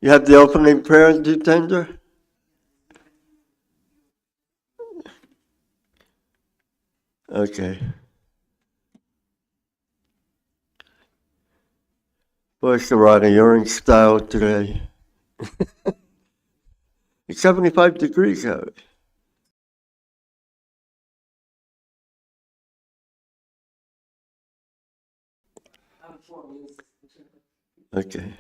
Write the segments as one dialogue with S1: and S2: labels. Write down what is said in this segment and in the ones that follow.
S1: You have the opening prayer, Jitendra? Okay. Boy, Sarada, you're in style today. It's 75 degrees out. Okay.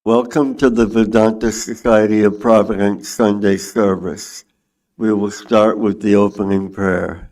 S1: Welcome to the Vedanta Society of Providence Sunday service. We will start with the opening prayer.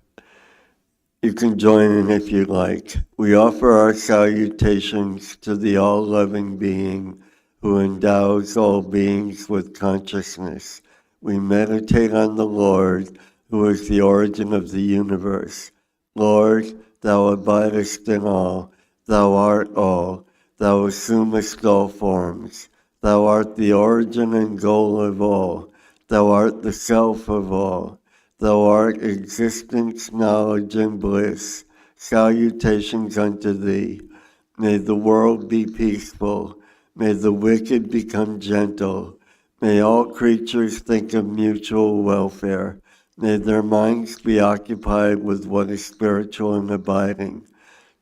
S1: You can join in if you like. We offer our salutations to the all-loving being who endows all beings with consciousness. We meditate on the Lord, who is the origin of the universe. Lord, thou abidest in all. Thou art all. Thou assumest all forms. Thou art the origin and goal of all. Thou art the self of all. Thou art existence, knowledge, and bliss. Salutations unto thee. May the world be peaceful. May the wicked become gentle. May all creatures think of mutual welfare. May their minds be occupied with what is spiritual and abiding.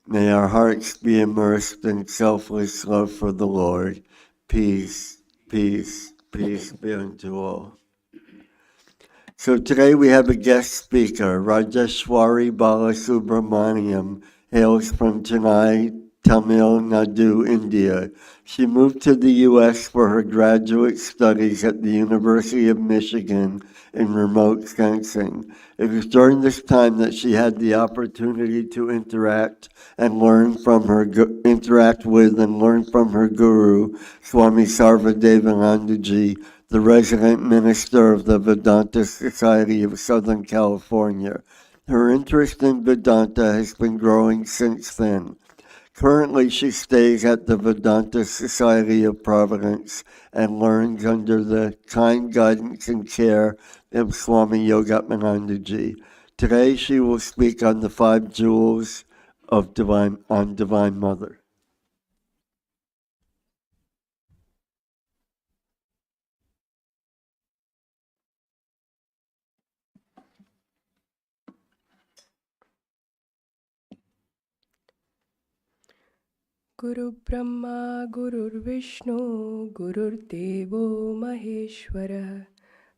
S1: May our hearts be immersed in selfless love for the Lord. Peace, peace, peace be unto all. So today we have a guest speaker. Rajeswari Balasubramaniam hails from Chennai, Tamil Nadu, India. She moved to the U.S. for her graduate studies at the University of Michigan in remote sensing. It was during this time that she had the opportunity to interact with and learn from her guru, Swami Sarvadevanandaji, the resident minister of the Vedanta Society of Southern California. Her interest in Vedanta has been growing since then. Currently, she stays at the Vedanta Society of Providence and learns under the kind guidance and care of Swami Yogatmanandaji. Today, she will speak on the 5 jewels of Divine Mother.
S2: Guru Brahma Gurur Vishnu Gurur Devo Maheshwara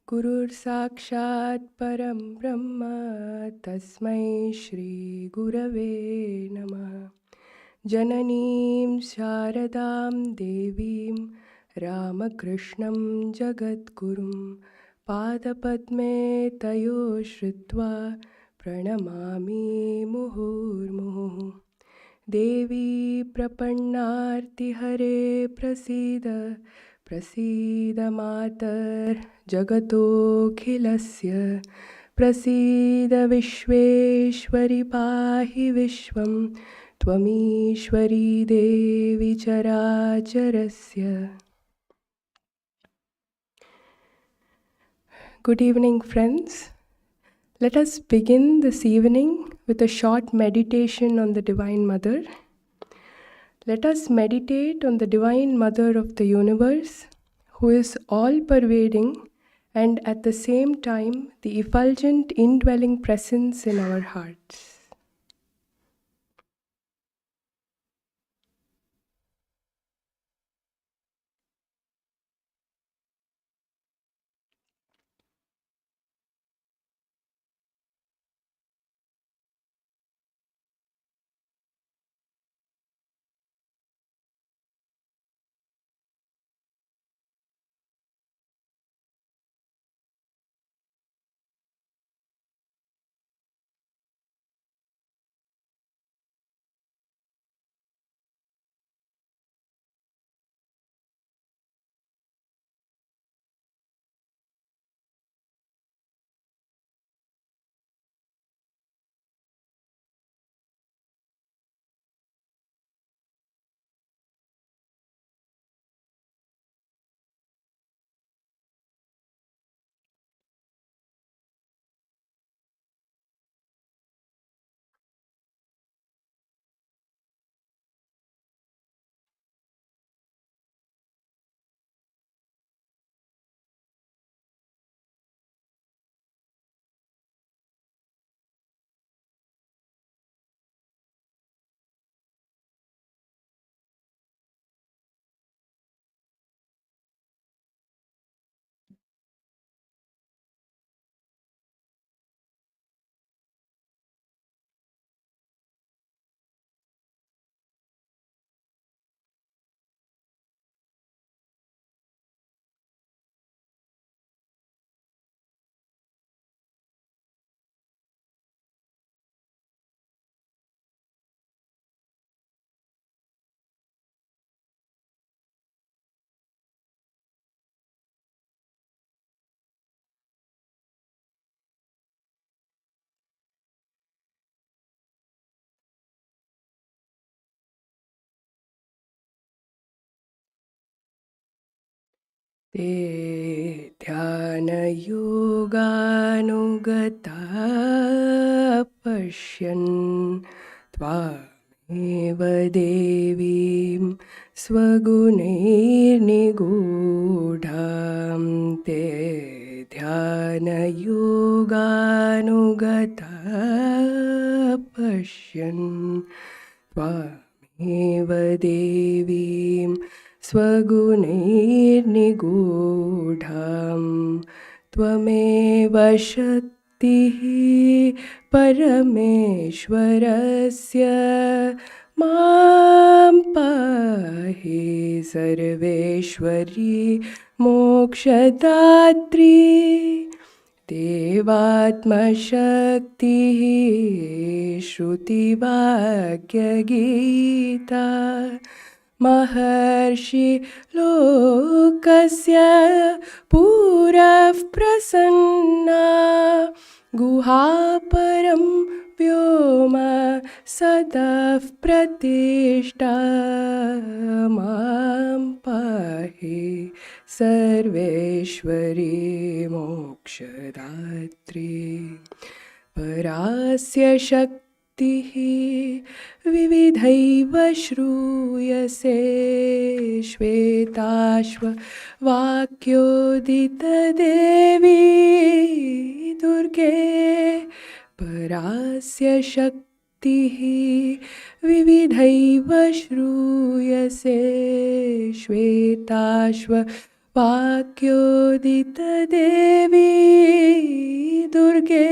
S2: Gurur Sakshat Param Brahma Tasmai Shri Gurave Namah Jananim Sharadam Devim Ramakrishnam Jagadgurum Padapadme Tayo Shritva Pranamami Muhurmuhu Devi Prapanarti Prasida Prasida Matar Jagato Khilasya Prasida Vishweshwari Pahi Vishwam Tvamishwari Devi Characharasya. Good evening, friends. Let us begin this evening with a short meditation on the Divine Mother. Let us meditate on the Divine Mother of the universe, who is all-pervading and at the same time the effulgent indwelling presence in our hearts. te dhyanayogānugata pashyan tvameva devīm svagunirnigūಢam te dhyanayogānugata pashyan tvameva devīm svagunirnigūಢam tvameva shaktihi parameshwarasya mam pahi sarveshwari mokshadatri devatma shaktihi shrutivakya gita Maharshi lokasya purav prasanna guhaparam vyoma sadav pratishta mam pahi sarveshwari mokshadatri parasya shaktihi vividhaiva shruyase shvetashva vakyodita devi durge parasya shaktihi vividhaiva shruyase shvetashva vakyodita devi durge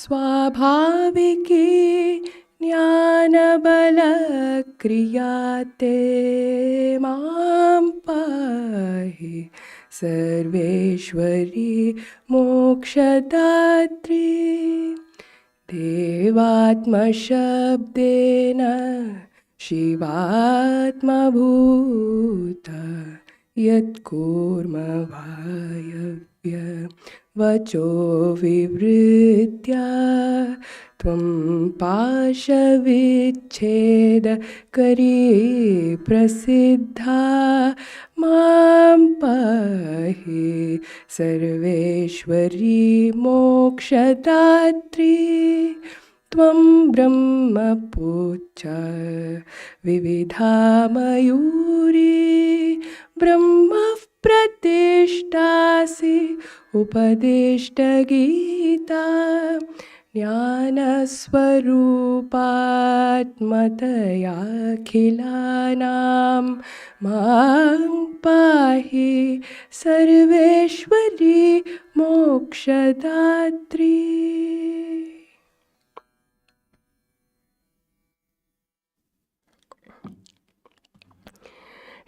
S2: swabhaviki Jnana kriyate mam pahi sarveshwari mokshadatri devatma shabdena shivatma bhuta yat kurma vayavya vacho vivritya Tvam pashavicheda kari prasiddha mam pahi sarveshwari mokshadatri Tvam brahma pucha vividha mayuri brahma pratishtasi upadishta gita Jnana-swarupatmataya-khilanam Mam pahi sarveshwari mokshadatri.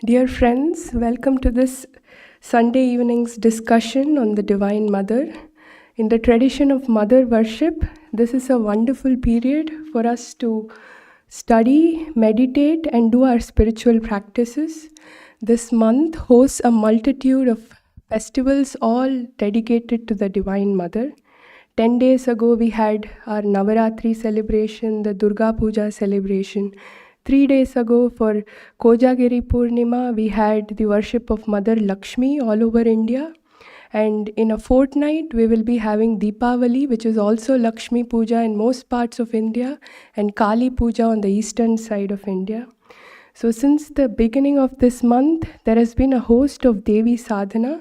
S2: Dear friends, welcome to this Sunday evening's discussion on the Divine Mother. In the tradition of mother worship, this is a wonderful period for us to study, meditate, and do our spiritual practices. This month hosts a multitude of festivals, all dedicated to the Divine Mother. 10 days ago, we had our Navaratri celebration, the Durga Puja celebration. 3 days ago, for Kojagiri Purnima, we had the worship of Mother Lakshmi all over India. And in a fortnight, we will be having Deepavali, which is also Lakshmi Puja in most parts of India, and Kali Puja on the eastern side of India. So since the beginning of this month, there has been a host of Devi Sadhana.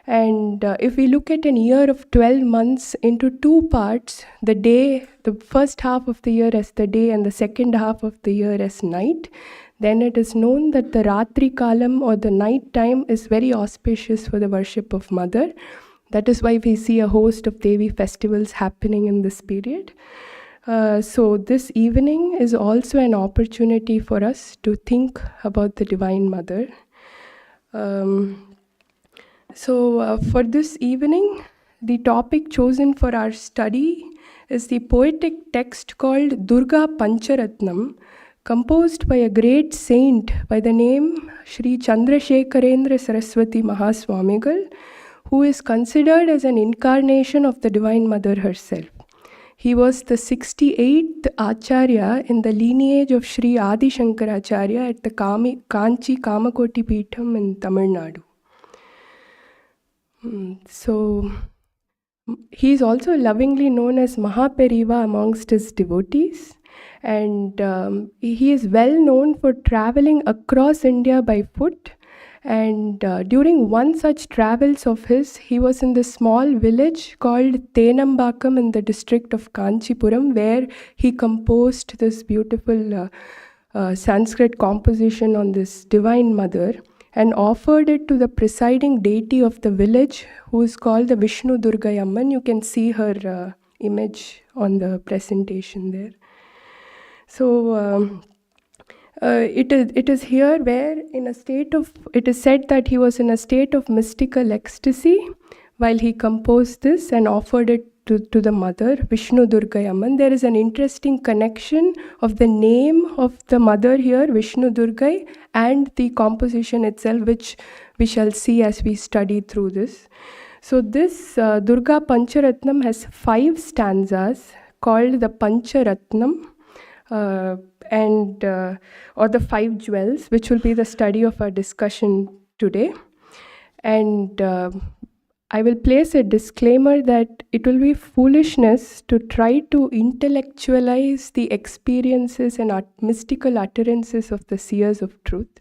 S2: And if we look at an year of 12 months into two parts, the first half of the year as the day and the second half of the year as night, then it is known that the Ratri Kalam or the night time is very auspicious for the worship of Mother. That is why we see a host of Devi festivals happening in this period. So this evening is also an opportunity for us to think about the Divine Mother. So for this evening, the topic chosen for our study is the poetic text called Durga Pancharatnam, composed by a great saint by the name Sri Chandrasekharendra Saraswati Mahaswamigal, who is considered as an incarnation of the Divine Mother herself. He was the 68th Acharya in the lineage of Sri Adi Shankaracharya at the Kanchi Kamakoti Peetham in Tamil Nadu. So he is also lovingly known as Mahaperiva amongst his devotees, and he is well known for traveling across India by foot. And during one such travels of his, he was in this small village called Tenambakam in the district of Kanchipuram, where he composed this beautiful Sanskrit composition on this Divine Mother and offered it to the presiding deity of the village, who is called the Vishnu Durga Amman. You can see her image on the presentation there. So it is here where it is said that he was in a state of mystical ecstasy while he composed this and offered it to the mother, Vishnu Durga Amman. There is an interesting connection of the name of the mother here, Vishnu Durga, and the composition itself, which we shall see as we study through this. So this Durga Pancharatnam has 5 stanzas called the Pancharatnam, or the 5 jewels, which will be the study of our discussion today. And I will place a disclaimer that it will be foolishness to try to intellectualize the experiences and mystical utterances of the seers of truth.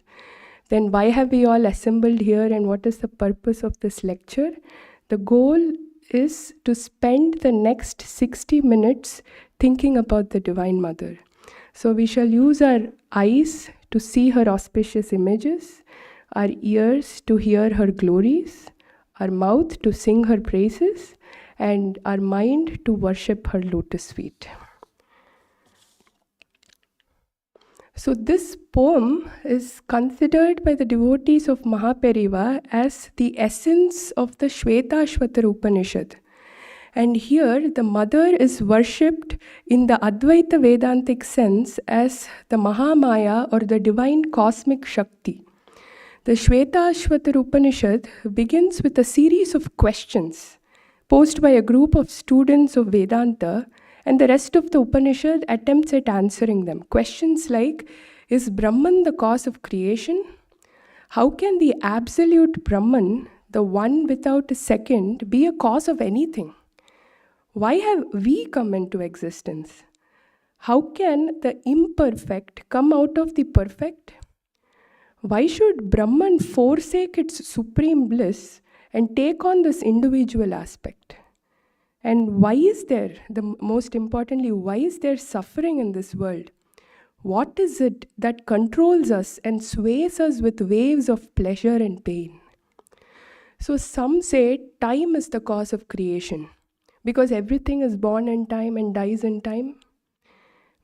S2: Then why have we all assembled here, and what is the purpose of this lecture? The goal is to spend the next 60 minutes thinking about the Divine Mother. So we shall use our eyes to see her auspicious images, our ears to hear her glories, our mouth to sing her praises, and our mind to worship her lotus feet. So this poem is considered by the devotees of Mahaperiva as the essence of the Shvetashvatara Upanishad. And here the mother is worshipped in the Advaita Vedantic sense as the Mahamaya, or the divine cosmic Shakti. The Shvetashvatara Upanishad begins with a series of questions posed by a group of students of Vedanta, and the rest of the Upanishad attempts at answering them. Questions like, is Brahman the cause of creation? How can the absolute Brahman, the one without a second, be a cause of anything? Why have we come into existence? How can the imperfect come out of the perfect? Why should Brahman forsake its supreme bliss and take on this individual aspect? And why is there, most importantly, why is there suffering in this world? What is it that controls us and sways us with waves of pleasure and pain? So some say time is the cause of creation, because everything is born in time and dies in time.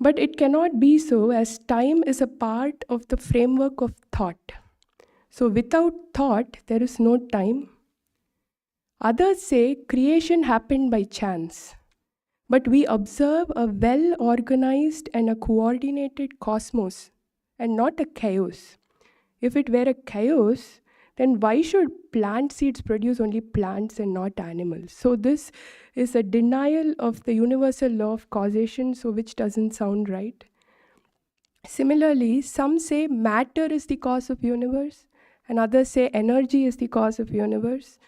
S2: But it cannot be so, as time is a part of the framework of thought. So without thought, there is no time. Others say creation happened by chance. But we observe a well-organized and a coordinated cosmos, and not a chaos. If it were a chaos, then why should plant seeds produce only plants and not animals? So this is a denial of the universal law of causation, so which doesn't sound right. Similarly, some say matter is the cause of universe, and others say energy is the cause of universe.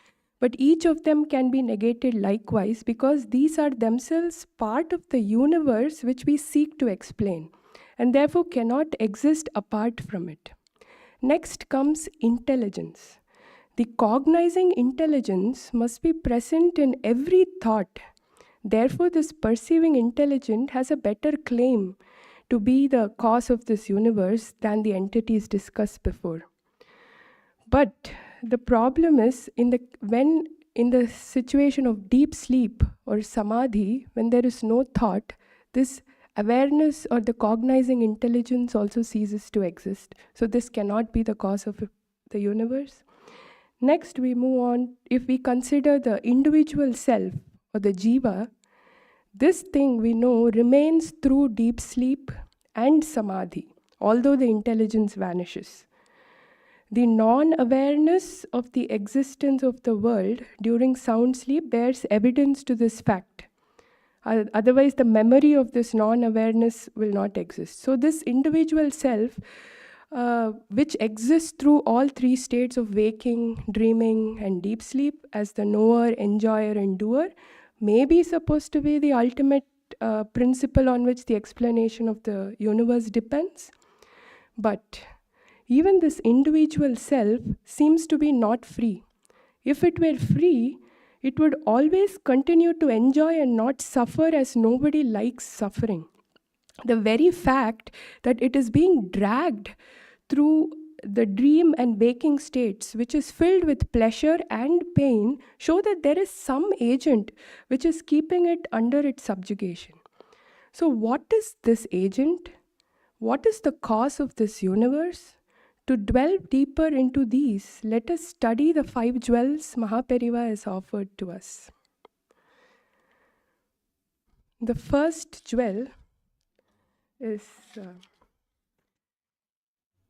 S2: But each of them can be negated likewise, because these are themselves part of the universe which we seek to explain, and therefore cannot exist apart from it. Next comes intelligence. The cognizing intelligence must be present in every thought. Therefore, this perceiving intelligence has a better claim to be the cause of this universe than the entities discussed before. But the problem is, when in the situation of deep sleep or samadhi, when there is no thought, this awareness or the cognizing intelligence also ceases to exist. So this cannot be the cause of the universe. Next, we move on. If we consider the individual self or the jiva, this thing we know remains through deep sleep and samadhi, although the intelligence vanishes. The non-awareness of the existence of the world during sound sleep bears evidence to this fact. Otherwise, the memory of this non-awareness will not exist. So this individual self which exists through all three states of waking, dreaming, and deep sleep as the knower, enjoyer, and doer, may be supposed to be the ultimate principle on which the explanation of the universe depends. But even this individual self seems to be not free. If it were free, it would always continue to enjoy and not suffer, as nobody likes suffering. The very fact that it is being dragged through the dream and waking states, which is filled with pleasure and pain, show that there is some agent which is keeping it under its subjugation. So what is this agent? What is the cause of this universe? To delve deeper into these, let us study the 5 jewels Mahaperiva has offered to us. The first jewel is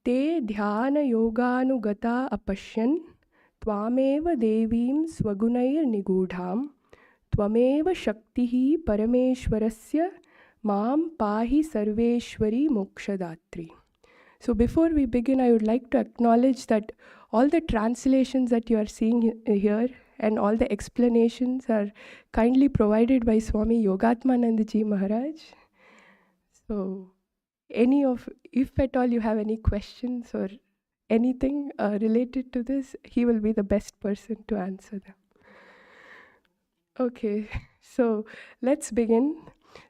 S2: Te dhyana yoganugata apashyan tvameva devim swagunair nigudham tvameva shaktihi parameshwarasya mam pahi sarveshwari mokshadatri. So before we begin, I would like to acknowledge that all the translations that you are seeing here and all the explanations are kindly provided by Swami Yogatmanandaji Maharaj. So if at all you have any questions or anything related to this, he will be the best person to answer them. Okay, so let's begin.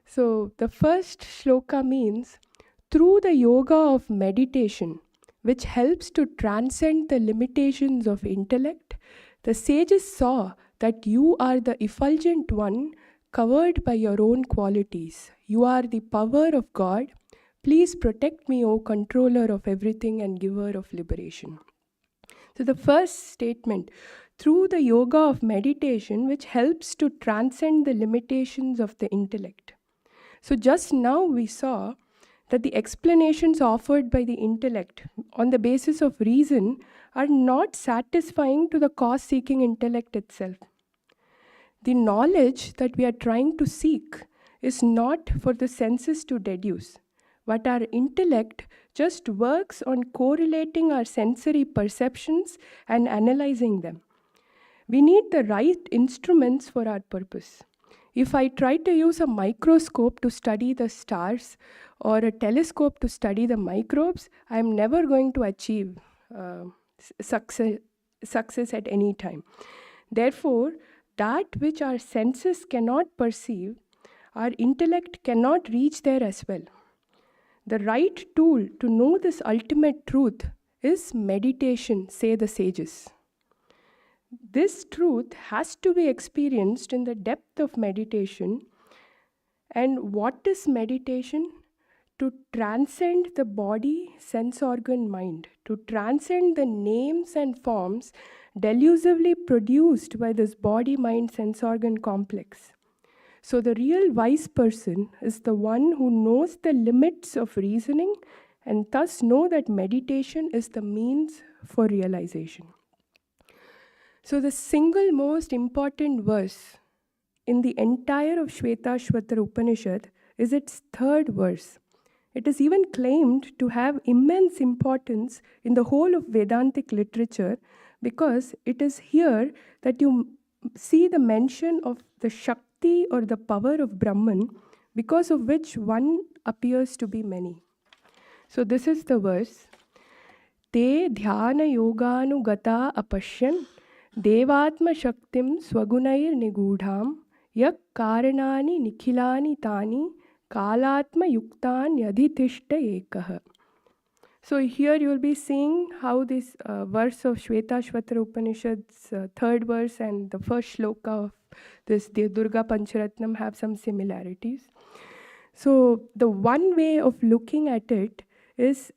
S2: So the first shloka means, through the yoga of meditation, which helps to transcend the limitations of intellect, the sages saw that you are the effulgent one covered by your own qualities. You are the power of God. Please protect me, O controller of everything and giver of liberation. So the first statement, through the yoga of meditation, which helps to transcend the limitations of the intellect. So just now we saw that the explanations offered by the intellect on the basis of reason are not satisfying to the cause-seeking intellect itself. The knowledge that we are trying to seek is not for the senses to deduce, but our intellect just works on correlating our sensory perceptions and analyzing them. We need the right instruments for our purpose. If I try to use a microscope to study the stars or a telescope to study the microbes, I am never going to achieve success at any time. Therefore, that which our senses cannot perceive, our intellect cannot reach there as well. The right tool to know this ultimate truth is meditation, say the sages. This truth has to be experienced in the depth of meditation. And what is meditation? To transcend the body, sense organ, mind, to transcend the names and forms delusively produced by this body, mind, sense organ complex. So the real wise person is the one who knows the limits of reasoning and thus know that meditation is the means for realization. So the single most important verse in the entire of Shvetashvatara Upanishad is its 3rd verse. It is even claimed to have immense importance in the whole of Vedantic literature because it is here that you see the mention of the Shakti or the power of Brahman, because of which one appears to be many. So this is the verse. Te dhyana yoganugata apashyan devatma shaktim swagunair nigudham yak karanani nikhilani tani kalatma yuktan yadhitishta ekah. So here you will be seeing how this verse of Shvetashvatara Upanishad's 3rd verse and the first shloka of this the Durga Pancharatnam have some similarities. So the one way of looking at it is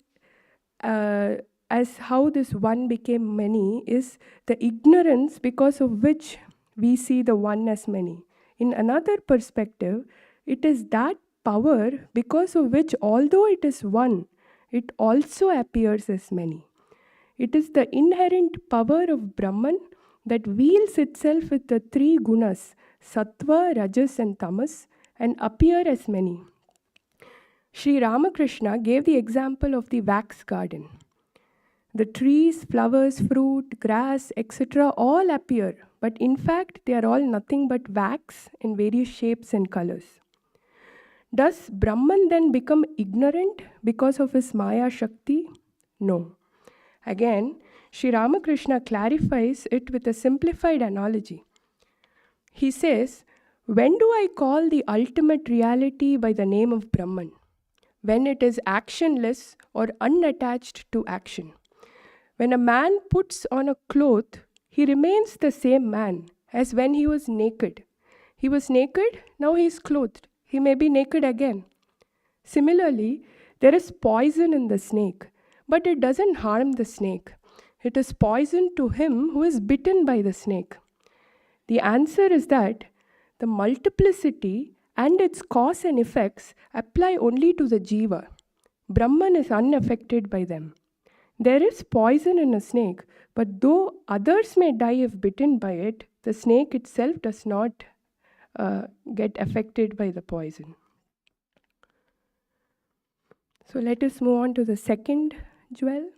S2: as how this one became many is the ignorance because of which we see the one as many. In another perspective, it is that power because of which, although it is one, it also appears as many. It is the inherent power of Brahman that wields itself with the 3 gunas, sattva, rajas and tamas, and appear as many. Sri Ramakrishna gave the example of the wax garden. The trees, flowers, fruit, grass, etc. all appear, but in fact they are all nothing but wax in various shapes and colors. Does Brahman then become ignorant because of his Maya Shakti? No. Again, Sri Ramakrishna clarifies it with a simplified analogy. He says, when do I call the ultimate reality by the name of Brahman? When it is actionless or unattached to action. When a man puts on a cloth, he remains the same man as when he was naked. He was naked, now he is clothed. He may be naked again. Similarly, there is poison in the snake, but it doesn't harm the snake. It is poison to him who is bitten by the snake. The answer is that the multiplicity and its cause and effects apply only to the jiva. Brahman is unaffected by them. There is poison in a snake, but though others may die if bitten by it, the snake itself does not get affected by the poison. So let us move on to the second jewel.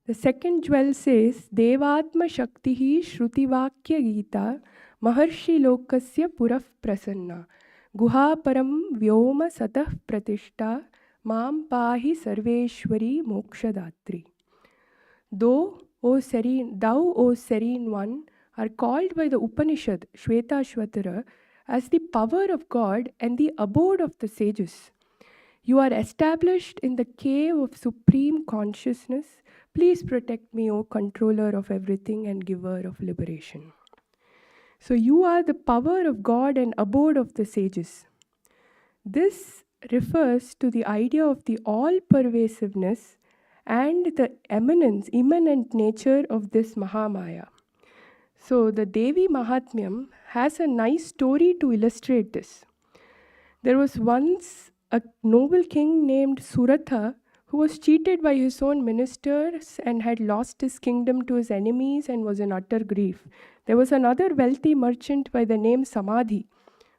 S2: The second jewel says, Devatma Shaktihi Shrutivakya Gita Maharshi Lokasya Puraf Prasanna Guha Param Vyoma Satah Pratishta Mam Pahi Sarveshwari Mokshadatri. Thou, O serene one, are called by the Upanishad, Shvetashvatara, as the power of God and the abode of the sages. You are established in the cave of supreme consciousness. Please protect me, O controller of everything and giver of liberation. So you are the power of God and abode of the sages. This refers to the idea of the all-pervasiveness and the immanent nature of this Mahamaya. So the Devi Mahatmyam has a nice story to illustrate this. There was once a noble king named Suratha who was cheated by his own ministers and had lost his kingdom to his enemies and was in utter grief. There was another wealthy merchant by the name Samadhi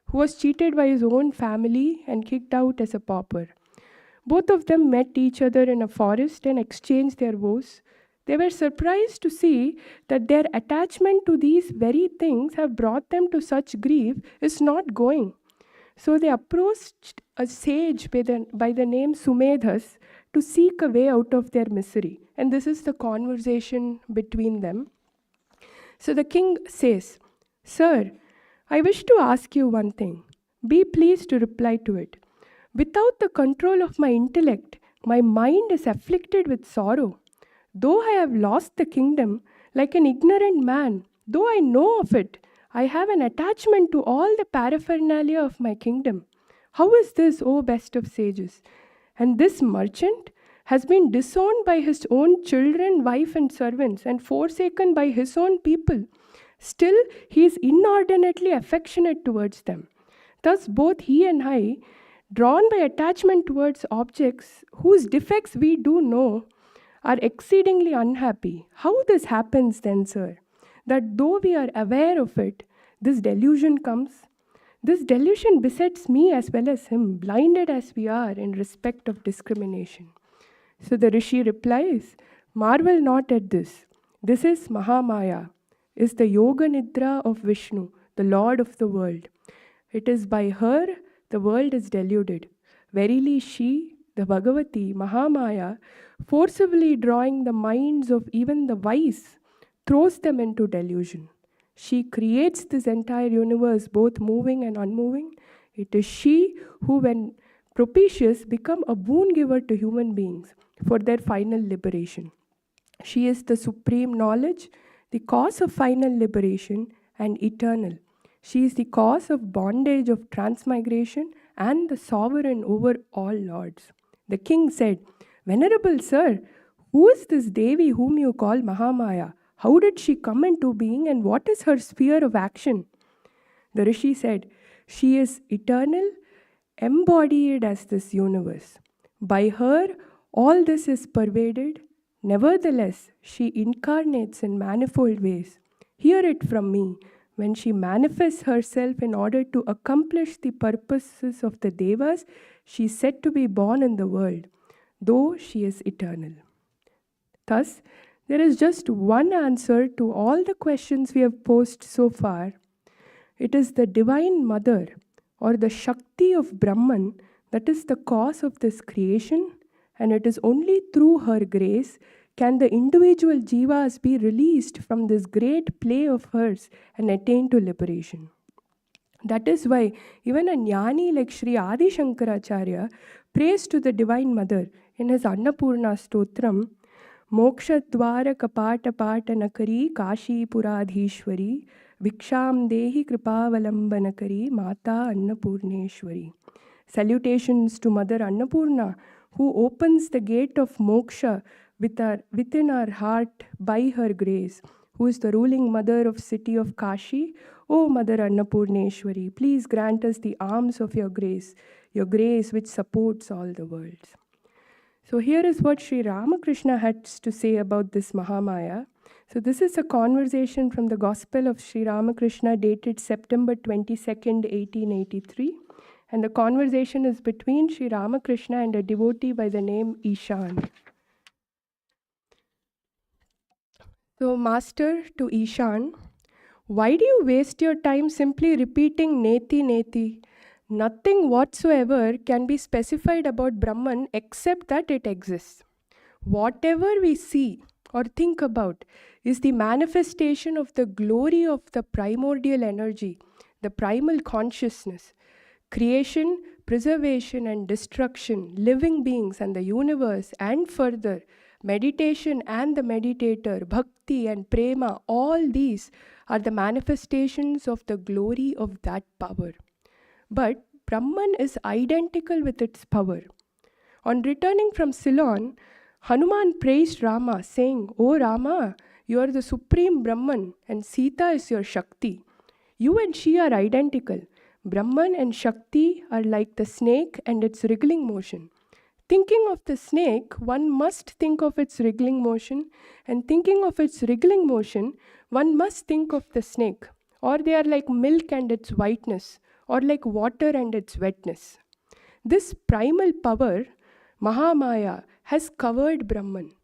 S2: who was cheated by his own family and kicked out as a pauper. Both of them met each other in a forest and exchanged their woes. They were surprised to see that their attachment to these very things have brought them to such grief is not going. So they approached a sage by the name Sumedhas to seek a way out of their misery. And this is the conversation between them. So the king says, Sir, I wish to ask you one thing. Be pleased to reply to it. Without the control of my intellect, my mind is afflicted with sorrow. Though I have lost the kingdom, like an ignorant man, though I know of it, I have an attachment to all the paraphernalia of my kingdom. How is this, O best of sages? And this merchant has been disowned by his own children, wife, and servants, and forsaken by his own people. Still, he is inordinately affectionate towards them. Thus, both he and I, drawn by attachment towards objects whose defects we do know, are exceedingly unhappy. How this happens then, sir? That though we are aware of it, this delusion comes. This delusion besets me as well as him, blinded as we are in respect of discrimination. So the Rishi replies, marvel not at this. This is Mahamaya, is the Yoga Nidra of Vishnu, the Lord of the world. It is by her the world is deluded. Verily she, the Bhagavati, Mahamaya, forcibly drawing the minds of even the wise, throws them into delusion. She creates this entire universe, both moving and unmoving. It is she who, when propitious, become a boon giver to human beings for their final liberation. She is the supreme knowledge, the cause of final liberation, and eternal. She is the cause of bondage of transmigration and the sovereign over all lords. The king said, Venerable sir, who is this Devi whom you call Mahamaya? How did she come into being and what is her sphere of action? The Rishi said, she is eternal, embodied as this universe. By her, all this is pervaded. Nevertheless, she incarnates in manifold ways. Hear it from me. When she manifests herself in order to accomplish the purposes of the Devas, she is said to be born in the world, though she is eternal. Thus, there is just one answer to all the questions we have posed so far. It is the Divine Mother or the Shakti of Brahman that is the cause of this creation, and it is only through her grace can the individual jivas be released from this great play of hers and attain to liberation. That is why even a jnani like Sri Adi Shankaracharya prays to the Divine Mother in his Annapurna Stotram, Moksha Dwara Kapata Patanakari Kashi Puradhishwari Viksham Dehi Kripavalambanakari Mata Annapurneshwari. Salutations to Mother Annapurna, who opens the gate of moksha within our heart by her grace, who is the ruling mother of city of Kashi. O Mother Annapurneshwari, please grant us the arms of your grace which supports all the worlds. So here is what Sri Ramakrishna had to say about this Mahamaya. So this is a conversation from the Gospel of Sri Ramakrishna dated September 22nd, 1883. And the conversation is between Sri Ramakrishna and a devotee by the name Ishan. So Master to Ishan, why do you waste your time simply repeating Neti Neti? Nothing whatsoever can be specified about Brahman except that it exists. Whatever we see or think about is the manifestation of the glory of the primordial energy, the primal consciousness. Creation, preservation and destruction, living beings and the universe, and further, meditation and the meditator, bhakti and prema, all these are the manifestations of the glory of that power. But Brahman is identical with its power. On returning from Ceylon, Hanuman praised Rama, saying, "O Rama, you are the supreme Brahman and Sita is your Shakti. You and she are identical. Brahman and Shakti are like the snake and its wriggling motion. Thinking of the snake, one must think of its wriggling motion, and thinking of its wriggling motion, one must think of the snake. Or they are like milk and its whiteness, or like water and its wetness." This primal power, Mahamaya, has covered Brahman.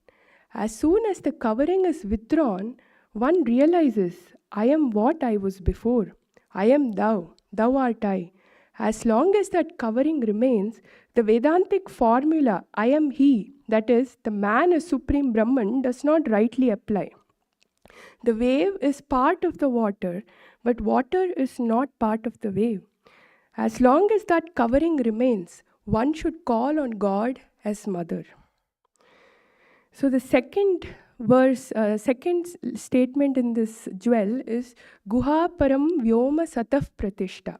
S2: As soon as the covering is withdrawn, one realizes, I am what I was before. I am thou, thou art I. As long as that covering remains, the Vedantic formula, I am he, that is, the man is supreme Brahman, does not rightly apply. The wave is part of the water, but water is not part of the wave. As long as that covering remains, one should call on God as mother. So the second verse, second statement in this jewel is Guha Param Vyoma Sataf Pratishta.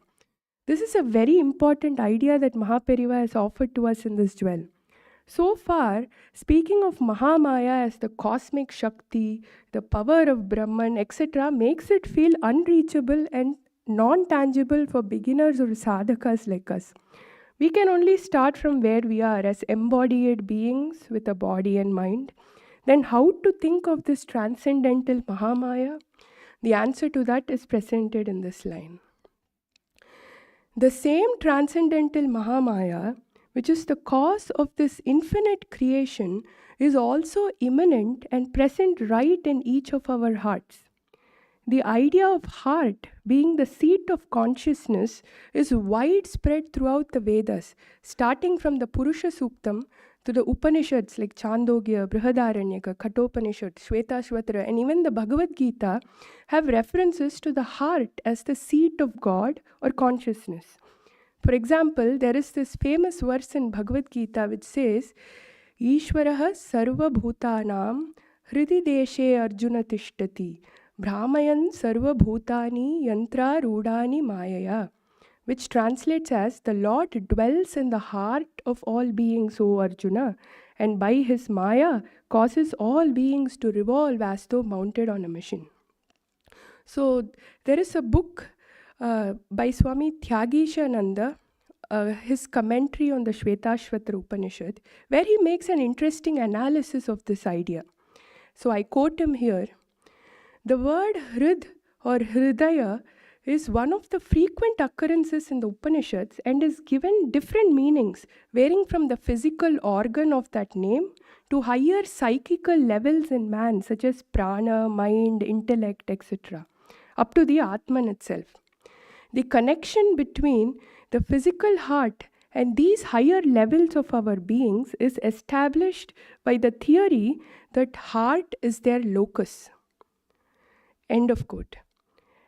S2: This is a very important idea that Mahaperiva has offered to us in this jewel. So far, speaking of Mahamaya as the cosmic Shakti, the power of Brahman, etc., makes it feel unreachable and non-tangible for beginners or sadhakas like us. We can only start from where we are as embodied beings with a body and mind. Then how to think of this transcendental Mahamaya? The answer to that is presented in this line. The same transcendental Mahamaya, which is the cause of this infinite creation, is also immanent and present right in each of our hearts. The idea of heart being the seat of consciousness is widespread throughout the Vedas, starting from the Purusha Suktam to the Upanishads like Chandogya, Brihadaranyaka, Kathopanishad, Shvetashvatara, and even the Bhagavad Gita have references to the heart as the seat of God or consciousness. For example, there is this famous verse in Bhagavad Gita which says, Ishvaraha sarva bhutanam hridi deshe arjuna tishtati brahmayan sarva bhutani yantra rudani mayaya, which translates as, the Lord dwells in the heart of all beings, O Arjuna, and by his maya causes all beings to revolve as though mounted on a machine. So there is a book by Swami Thyagishananda, his commentary on the Shvetashvatara Upanishad, where he makes an interesting analysis of this idea. So I quote him here. The word hrid or hridaya is one of the frequent occurrences in the Upanishads and is given different meanings, varying from the physical organ of that name to higher psychical levels in man, such as prana, mind, intellect, etc., up to the Atman itself. The connection between the physical heart and these higher levels of our beings is established by the theory that heart is their locus. End of quote.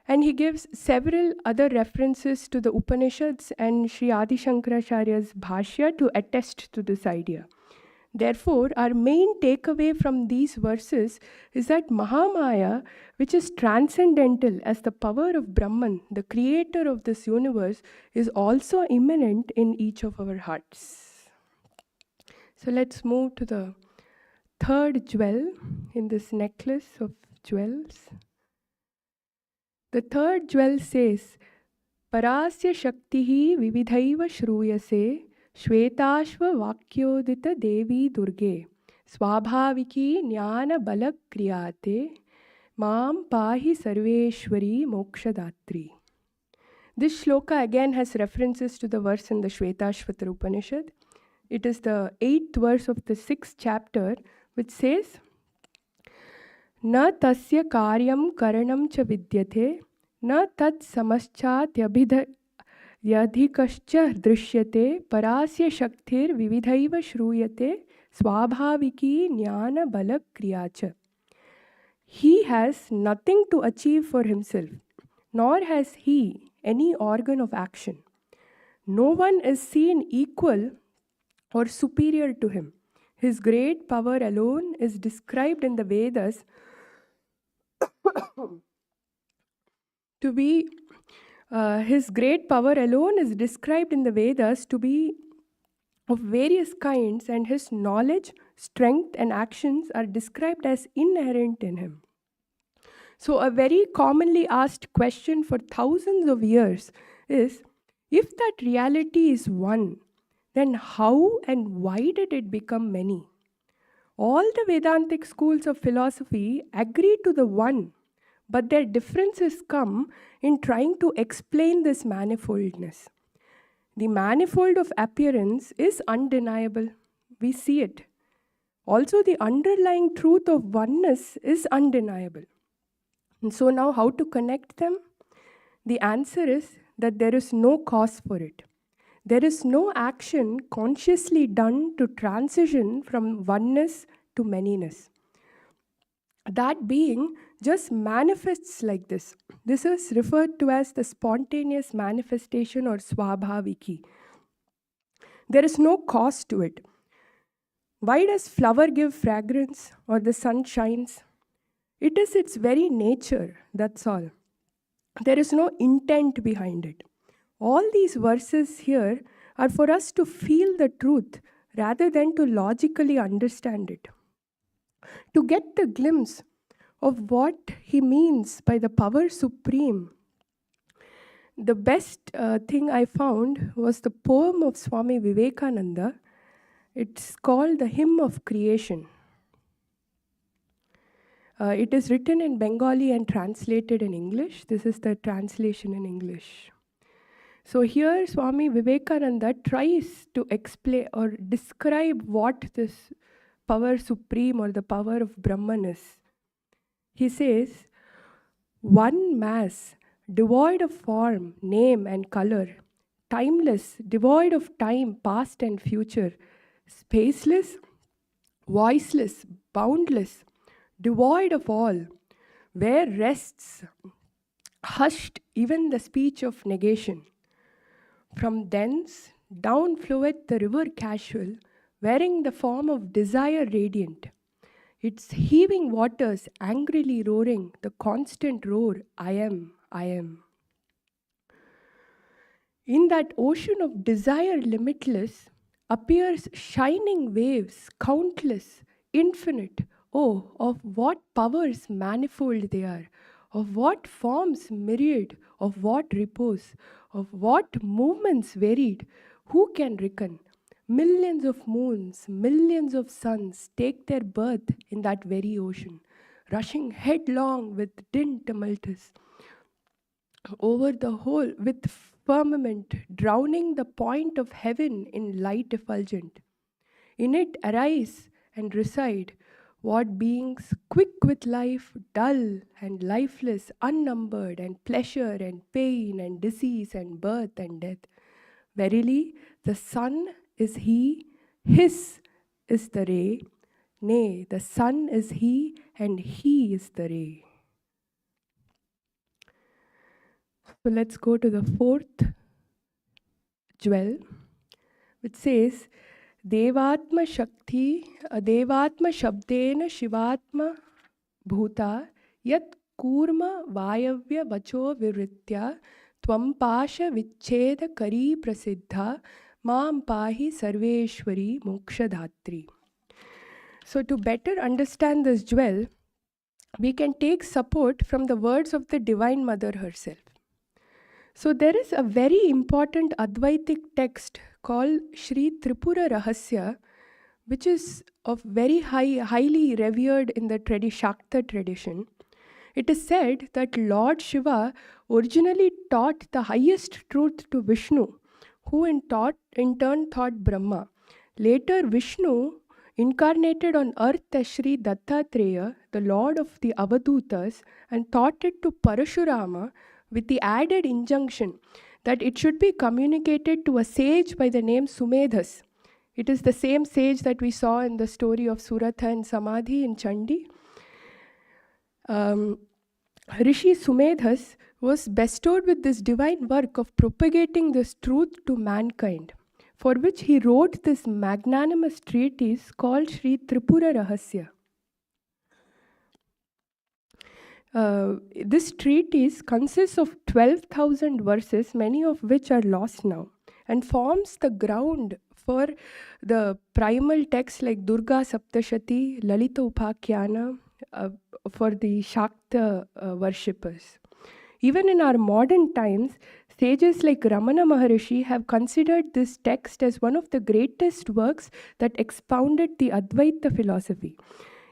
S2: And he gives several other references to the Upanishads and Sri Adi Shankaracharya's Bhashya to attest to this idea. Therefore, our main takeaway from these verses is that Mahamaya, which is transcendental as the power of Brahman, the creator of this universe, is also immanent in each of our hearts. So let's move to the third jewel in this necklace of jewels. The third jewel says, Parasya Shaktihi Vividhaiva Shruyase Shvetashva Vakyodita Devi Durge Swabhaviki Jnana Balak Kriyate Mam Pahi Sarveshwari Mokshadatri. This shloka again has references to the verse in the Shvetashvatara Upanishad. It is the 8th verse of the 6th chapter, which says, Na tasya karyam karanam cha vidyate na tat samaschat yadhikascha drishyate parasya shaktir vividhaiva shruyate swabhaviki jnana balak kriyacha. He has nothing to achieve for himself, nor has he any organ of action. No one is seen equal or superior to him. His great power alone is described in the Vedas to be his great power alone is described in the Vedas to be of various kinds, and his knowledge, strength, and actions are described as inherent in him. So, a very commonly asked question for thousands of years is, if that reality is one, then how and why did it become many? All the Vedantic schools of philosophy agree to the one, but their differences come in trying to explain this manifoldness. The manifold of appearance is undeniable. We see it. Also, the underlying truth of oneness is undeniable. And so now how to connect them? The answer is that there is no cause for it. There is no action consciously done to transition from oneness to manyness. That being just manifests like this. This is referred to as the spontaneous manifestation or swabhaviki. There is no cause to it. Why does flower give fragrance or the sun shines? It is its very nature, that's all. There is no intent behind it. All these verses here are for us to feel the truth rather than to logically understand it. To get the glimpse of what he means by the power supreme, the best thing I found was the poem of Swami Vivekananda. It's called The Hymn of Creation. It is written in Bengali and translated in English. This is the translation in English. So here Swami Vivekananda tries to explain or describe what this power supreme or the power of Brahman is. He says, one mass, devoid of form, name and color, timeless, devoid of time, past and future, spaceless, voiceless, boundless, devoid of all, where rests, hushed even the speech of negation. From thence down floweth the river casual, wearing the form of desire radiant. Its heaving waters angrily roaring, the constant roar, I am, I am. In that ocean of desire limitless appears shining waves, countless, infinite. Oh, of what powers manifold they are, of what forms myriad, of what repose, of what movements varied, who can reckon? Millions of moons, millions of suns take their birth in that very ocean, rushing headlong with din tumultuous. over the whole with firmament, drowning the point of heaven in light effulgent. In it arise and reside what beings quick with life, dull and lifeless, unnumbered, and pleasure and pain and disease and birth and death. Verily, the sun is he, his is the ray. Nay, the sun is he, and he is the ray. So let's go to the fourth jewel, which says, Devatma Shakti, Devatma Shabdena Shivatma Bhuta, Yat Kurma Vayavya Vacho Viritya, Tvam Pasha Vicheda Kari Prasiddha, Mam Pahi Sarveshwari Mokshadhatri. So, to better understand this jewel, we can take support from the words of the Divine Mother herself. So, there is a very important Advaitic text called Sri Tripura Rahasya, which is of very highly revered in the Shakta tradition. It is said that Lord Shiva originally taught the highest truth to Vishnu, who in turn taught Brahma. Later, Vishnu incarnated on earth as Sri Dattatreya, the Lord of the Avadutas, and taught it to Parashurama with the added injunction that it should be communicated to a sage by the name Sumedhas. It is the same sage that we saw in the story of Suratha and Samadhi in Chandi. Rishi Sumedhas was bestowed with this divine work of propagating this truth to mankind, for which he wrote this magnanimous treatise called Sri Tripura Rahasya. This treatise consists of 12,000 verses, many of which are lost now, and forms the ground for the primal texts like Durga Saptashati, Lalita Upakhyana, for the Shakta worshippers. Even in our modern times, sages like Ramana Maharishi have considered this text as one of the greatest works that expounded the Advaita philosophy.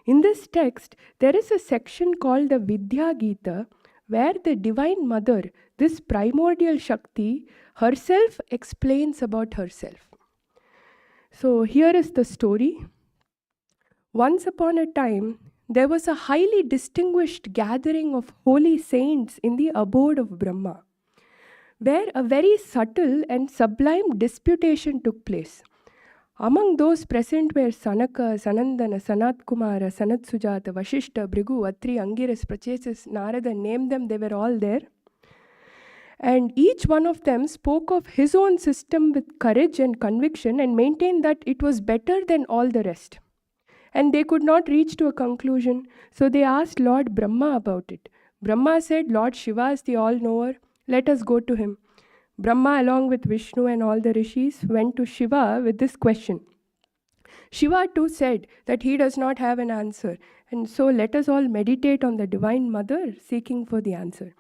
S2: In this text, there is a section called the Vidya Gita, where the Divine Mother, this primordial Shakti, herself explains about herself. So here is the story. Once upon a time, there was a highly distinguished gathering of holy saints in the abode of Brahma, where a very subtle and sublime disputation took place. Among those present were Sanaka, Sanandana, Sanat Kumara, Sanat Sujata, Vashishta, Bhrigu, Atri, Angiras, Prachesis, Narada, name them, they were all there. And each one of them spoke of his own system with courage and conviction and maintained that it was better than all the rest. And they could not reach to a conclusion, so they asked Lord Brahma about it. Brahma said, Lord Shiva is the all-knower, let us go to him. Brahma, along with Vishnu and all the rishis, went to Shiva with this question. Shiva too said that he does not have an answer, and so let us all meditate on the Divine Mother, seeking for the answer.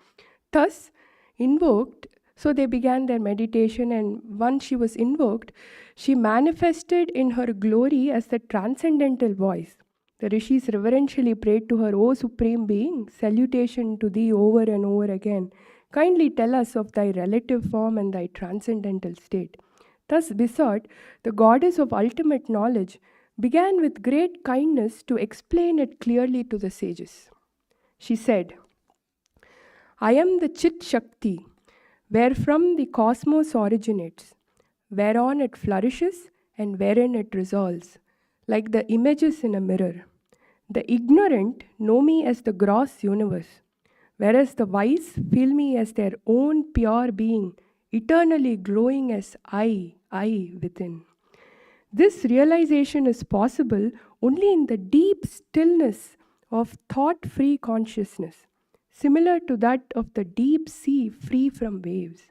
S2: Thus, invoked, so they began their meditation, and once she was invoked, she manifested in her glory as the transcendental voice. The rishis reverentially prayed to her, O Supreme Being, salutation to thee over and over again. Kindly tell us of thy relative form and thy transcendental state. Thus besought, the goddess of ultimate knowledge began with great kindness to explain it clearly to the sages. She said, I am the Chit Shakti, wherefrom the cosmos originates, whereon it flourishes and wherein it resolves, like the images in a mirror. The ignorant know me as the gross universe, whereas the wise feel me as their own pure being, eternally glowing as I within. This realization is possible only in the deep stillness of thought-free consciousness, similar to that of the deep sea free from waves.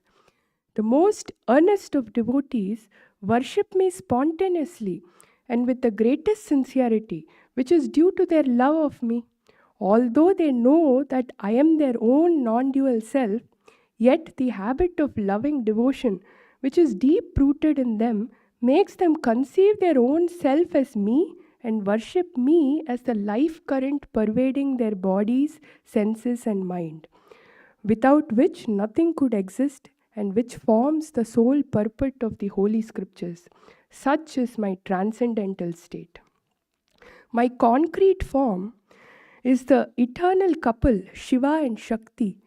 S2: The most earnest of devotees worship me spontaneously and with the greatest sincerity, which is due to their love of me. Although they know that I am their own non-dual self, yet the habit of loving devotion, which is deep-rooted in them, makes them conceive their own self as me and worship me as the life current pervading their bodies, senses, and mind. without which nothing could exist and which forms the sole purport of the Holy Scriptures. Such is my transcendental state. My concrete form is the eternal couple, Shiva and Shakti,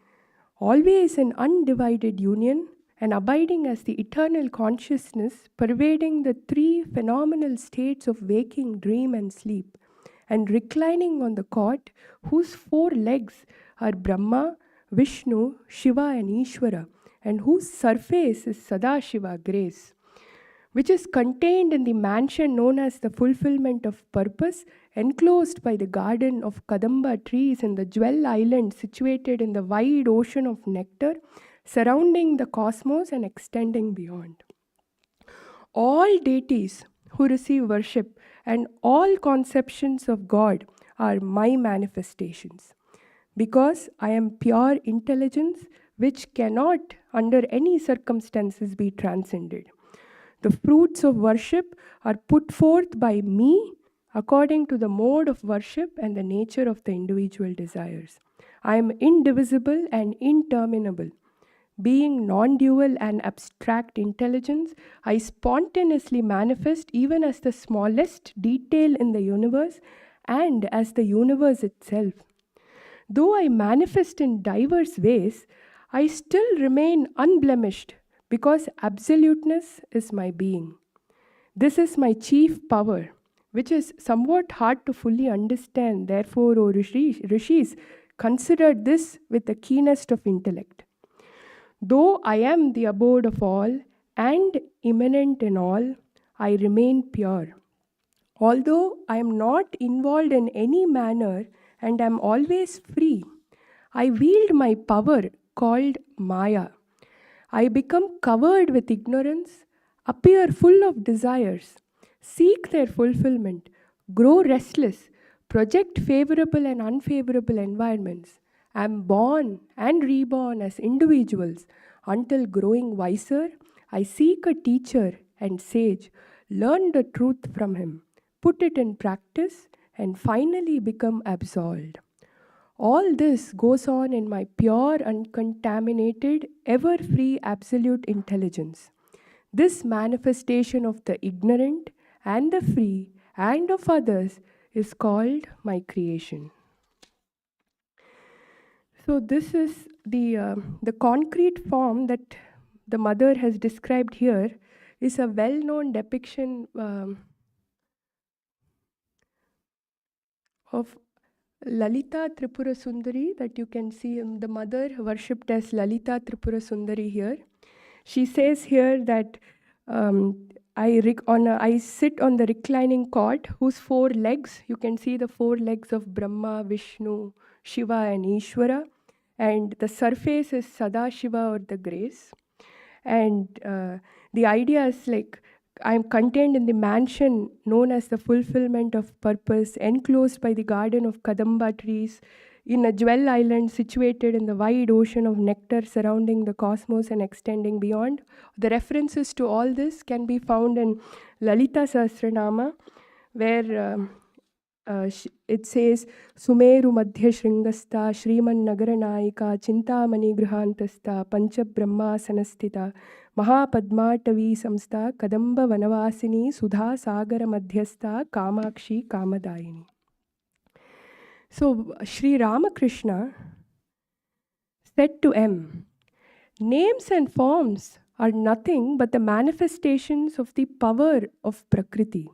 S2: always in undivided union and abiding as the eternal consciousness, pervading the three phenomenal states of waking, dream, and sleep, and reclining on the cot whose four legs are Brahma, Vishnu, Shiva, and Ishvara, and whose surface is Sadashiva, grace, which is contained in the mansion known as the fulfillment of purpose, enclosed by the garden of Kadamba trees in the jewel island situated in the wide ocean of nectar, surrounding the cosmos and extending beyond. All deities who receive worship and all conceptions of God are my manifestations, because I am pure intelligence which cannot, under any circumstances, be transcended. The fruits of worship are put forth by me according to the mode of worship and the nature of the individual desires. I am indivisible and interminable. Being non-dual and abstract intelligence, I spontaneously manifest even as the smallest detail in the universe and as the universe itself. Though I manifest in diverse ways, I still remain unblemished because absoluteness is my being. This is my chief power, which is somewhat hard to fully understand. Therefore, O Rishis, consider this with the keenest of intellect. Though I am the abode of all and immanent in all, I remain pure. Although I am not involved in any manner and am always free, I wield my power called Maya. I become covered with ignorance, appear full of desires, seek their fulfillment, grow restless, project favorable and unfavorable environments, am born and reborn as individuals until growing wiser, I seek a teacher and sage, learn the truth from him, put it in practice, and finally become absolved. All this goes on in my pure, uncontaminated, ever-free absolute intelligence. This manifestation of the ignorant and the free and of others is called my creation. So this is the concrete form that the mother has described here is a well-known depiction of Lalita Tripura Sundari that you can see the mother worshipped as Lalita Tripura Sundari here. She says here that I sit on the reclining cot whose four legs, you can see the four legs of Brahma, Vishnu, Shiva and Ishvara, and the surface is Sadashiva or the grace. And the idea is like I am contained in the mansion known as the fulfillment of purpose, enclosed by the garden of Kadamba trees, in a jewel island situated in the wide ocean of nectar surrounding the cosmos and extending beyond. The references to all this can be found in Lalita Sahasranama, where it says, Sumeru Madhya Shringasta, Shriman Nagaranayika, Chintamani Grihantasta, Pancha Brahma Sanastita, Mahapadmatavi Samsta, Kadamba Vanavasini, Sudha Sagara Madhyasta, Kamakshi Kamadayini. So Sri Ramakrishna said to M, names and forms are nothing but the manifestations of the power of Prakriti.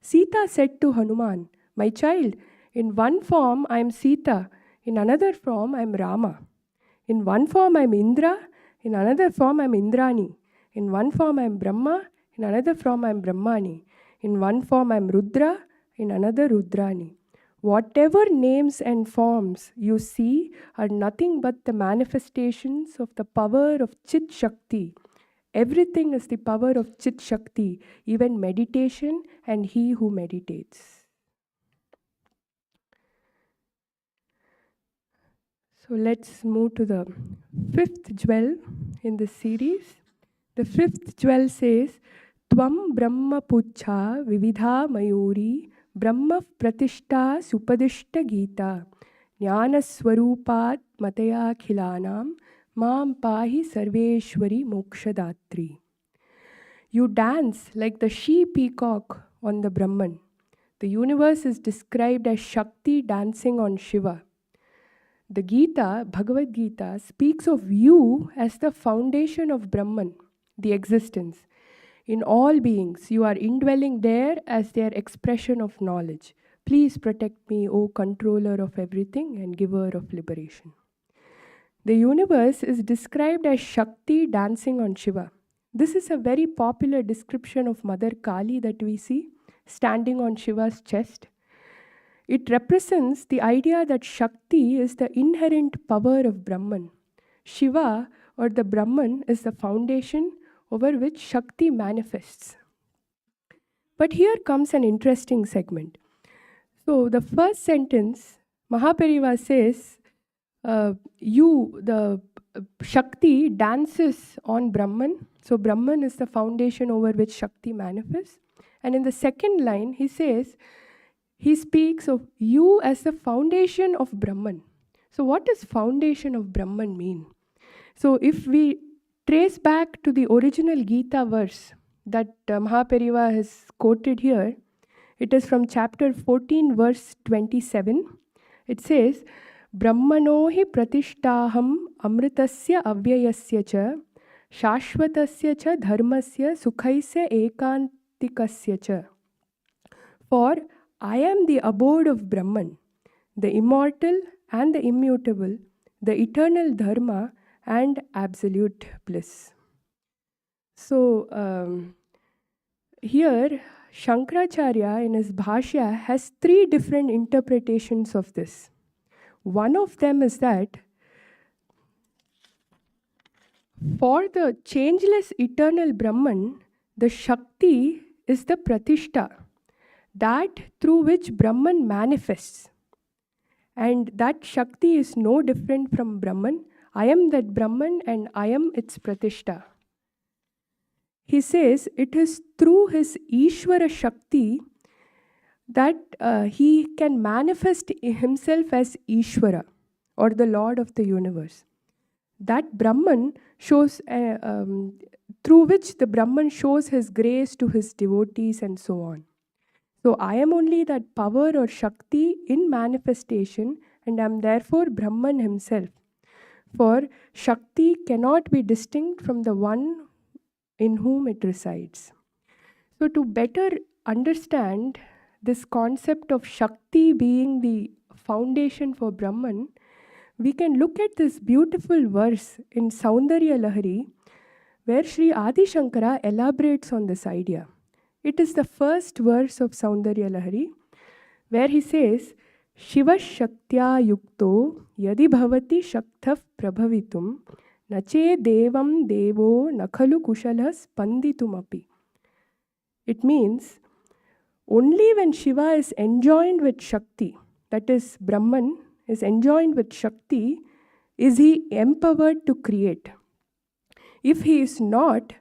S2: Sita said to Hanuman, my child, in one form I am Sita, in another form I am Rama. In one form I am Indra, in another form I am Indrani. In one form I am Brahma, in another form I am Brahmani. In one form I am Rudra, in another Rudrani. Whatever names and forms you see are nothing but the manifestations of the power of Chit Shakti. Everything is the power of Chit Shakti, even meditation and he who meditates. So let's move to the fifth jewel in this series. The fifth jewel says, Tvam Brahma Pucha Vividha Mayuri Brahma Pratishta Supadishta Gita Jnanaswarupat mataya khilanam mam pahi sarveshwari mokshadatri. You dance like the she-peacock on the Brahman. The universe is described as Shakti dancing on Shiva. The Gita, Bhagavad Gita, speaks of you as the foundation of Brahman, the existence. In all beings, you are indwelling there as their expression of knowledge. Please protect me, O controller of everything and giver of liberation. The universe is described as Shakti dancing on Shiva. This is a very popular description of Mother Kali that we see standing on Shiva's chest. It represents the idea that Shakti is the inherent power of Brahman. Shiva or the Brahman is the foundation over which Shakti manifests. But here comes an interesting segment. So the first sentence, Mahapariva says, the Shakti dances on Brahman. So Brahman is the foundation over which Shakti manifests. And in the second line, he says, he speaks of you as the foundation of Brahman. So what does foundation of Brahman mean? So if we trace back to the original Gita verse that Mahapariva has quoted here, it is from chapter 14, verse 27. It says, Brahmano hi pratishtaham amritasya avyayasya cha shashvatasya cha dharmasya sukhaisya ekantikasya cha. For I am the abode of Brahman, the immortal and the immutable, the eternal dharma and absolute bliss. So here Shankaracharya in his Bhashya has three different interpretations of this. One of them is that for the changeless eternal Brahman, the Shakti is the Pratishta, that through which Brahman manifests. And that Shakti is no different from Brahman. I am that Brahman and I am its Pratishta. He says it is through his Ishvara Shakti that he can manifest himself as Ishvara or the Lord of the universe. That Brahman shows, through which the Brahman shows his grace to his devotees and so on. So I am only that power or Shakti in manifestation and I am therefore Brahman himself. For Shakti cannot be distinct from the one in whom it resides. So to better understand this concept of Shakti being the foundation for Brahman, we can look at this beautiful verse in Saundarya Lahari where Sri Adi Shankara elaborates on this idea. It is the first verse of Saundarya Lahari where he says, Shiva Shaktya Yukto Yadi Bhavati Shakthav Prabhavitum Nache Devam Devo Nakhalu Kushalas Panditumapi. It means only when Shiva is enjoined with Shakti, that is Brahman is enjoined with Shakti, is he empowered to create. If he is not,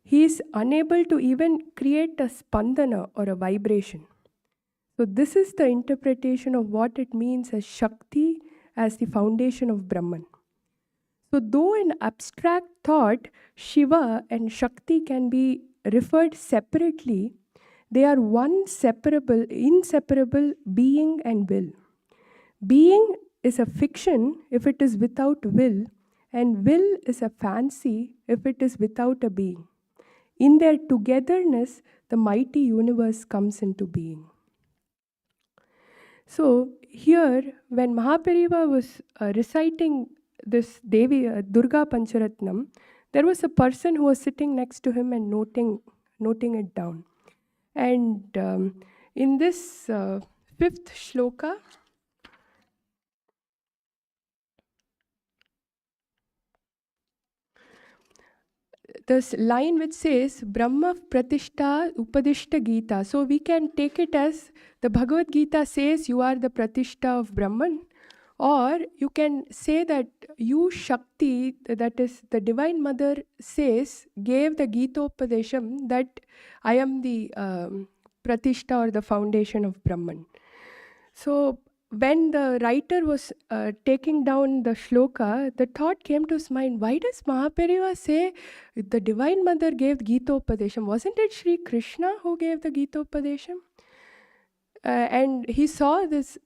S2: he is unable to even create a spandana or a vibration. So this is the interpretation of what it means as Shakti as the foundation of Brahman. So though in abstract thought, Shiva and Shakti can be referred separately, they are one inseparable being and will. Being is a fiction if it is without will, and will is a fancy if it is without a being. In their togetherness, the mighty universe comes into being. So here, when Mahapariva was reciting this Devi Durga Pancharatnam, there was a person who was sitting next to him and noting it down. And in this fifth shloka, this line which says Brahma Pratishta Upadishta Gita. So we can take it as the Bhagavad Gita says you are the Pratishta of Brahman, or you can say that you Shakti, that is the Divine Mother says, gave the Gitopadesham that I am the Pratishta or the foundation of Brahman. So when the writer was taking down the shloka, the thought came to his mind, why does Mahapariva say the Divine Mother gave Gita-upadesham? Wasn't it Sri Krishna who gave the Gita-upadesham? And he saw this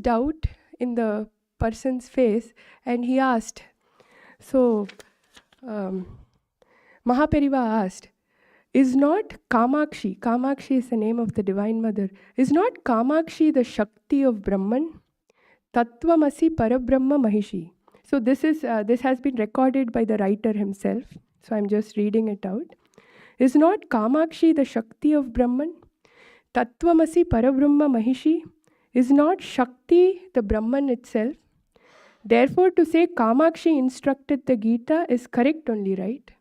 S2: doubt in the person's face, and he asked, so Mahapariva asked, is not Kamakshi is the name of the Divine Mother, is not Kamakshi the Shakti of Brahman? Tattvamasi Parabrahma Mahishi. So this has been recorded by the writer himself. So I'm just reading it out. Is not Kamakshi the Shakti of Brahman? Tattvamasi Parabrahma Mahishi. Is not Shakti the Brahman itself? Therefore, to say Kamakshi instructed the Gita is correct only, right?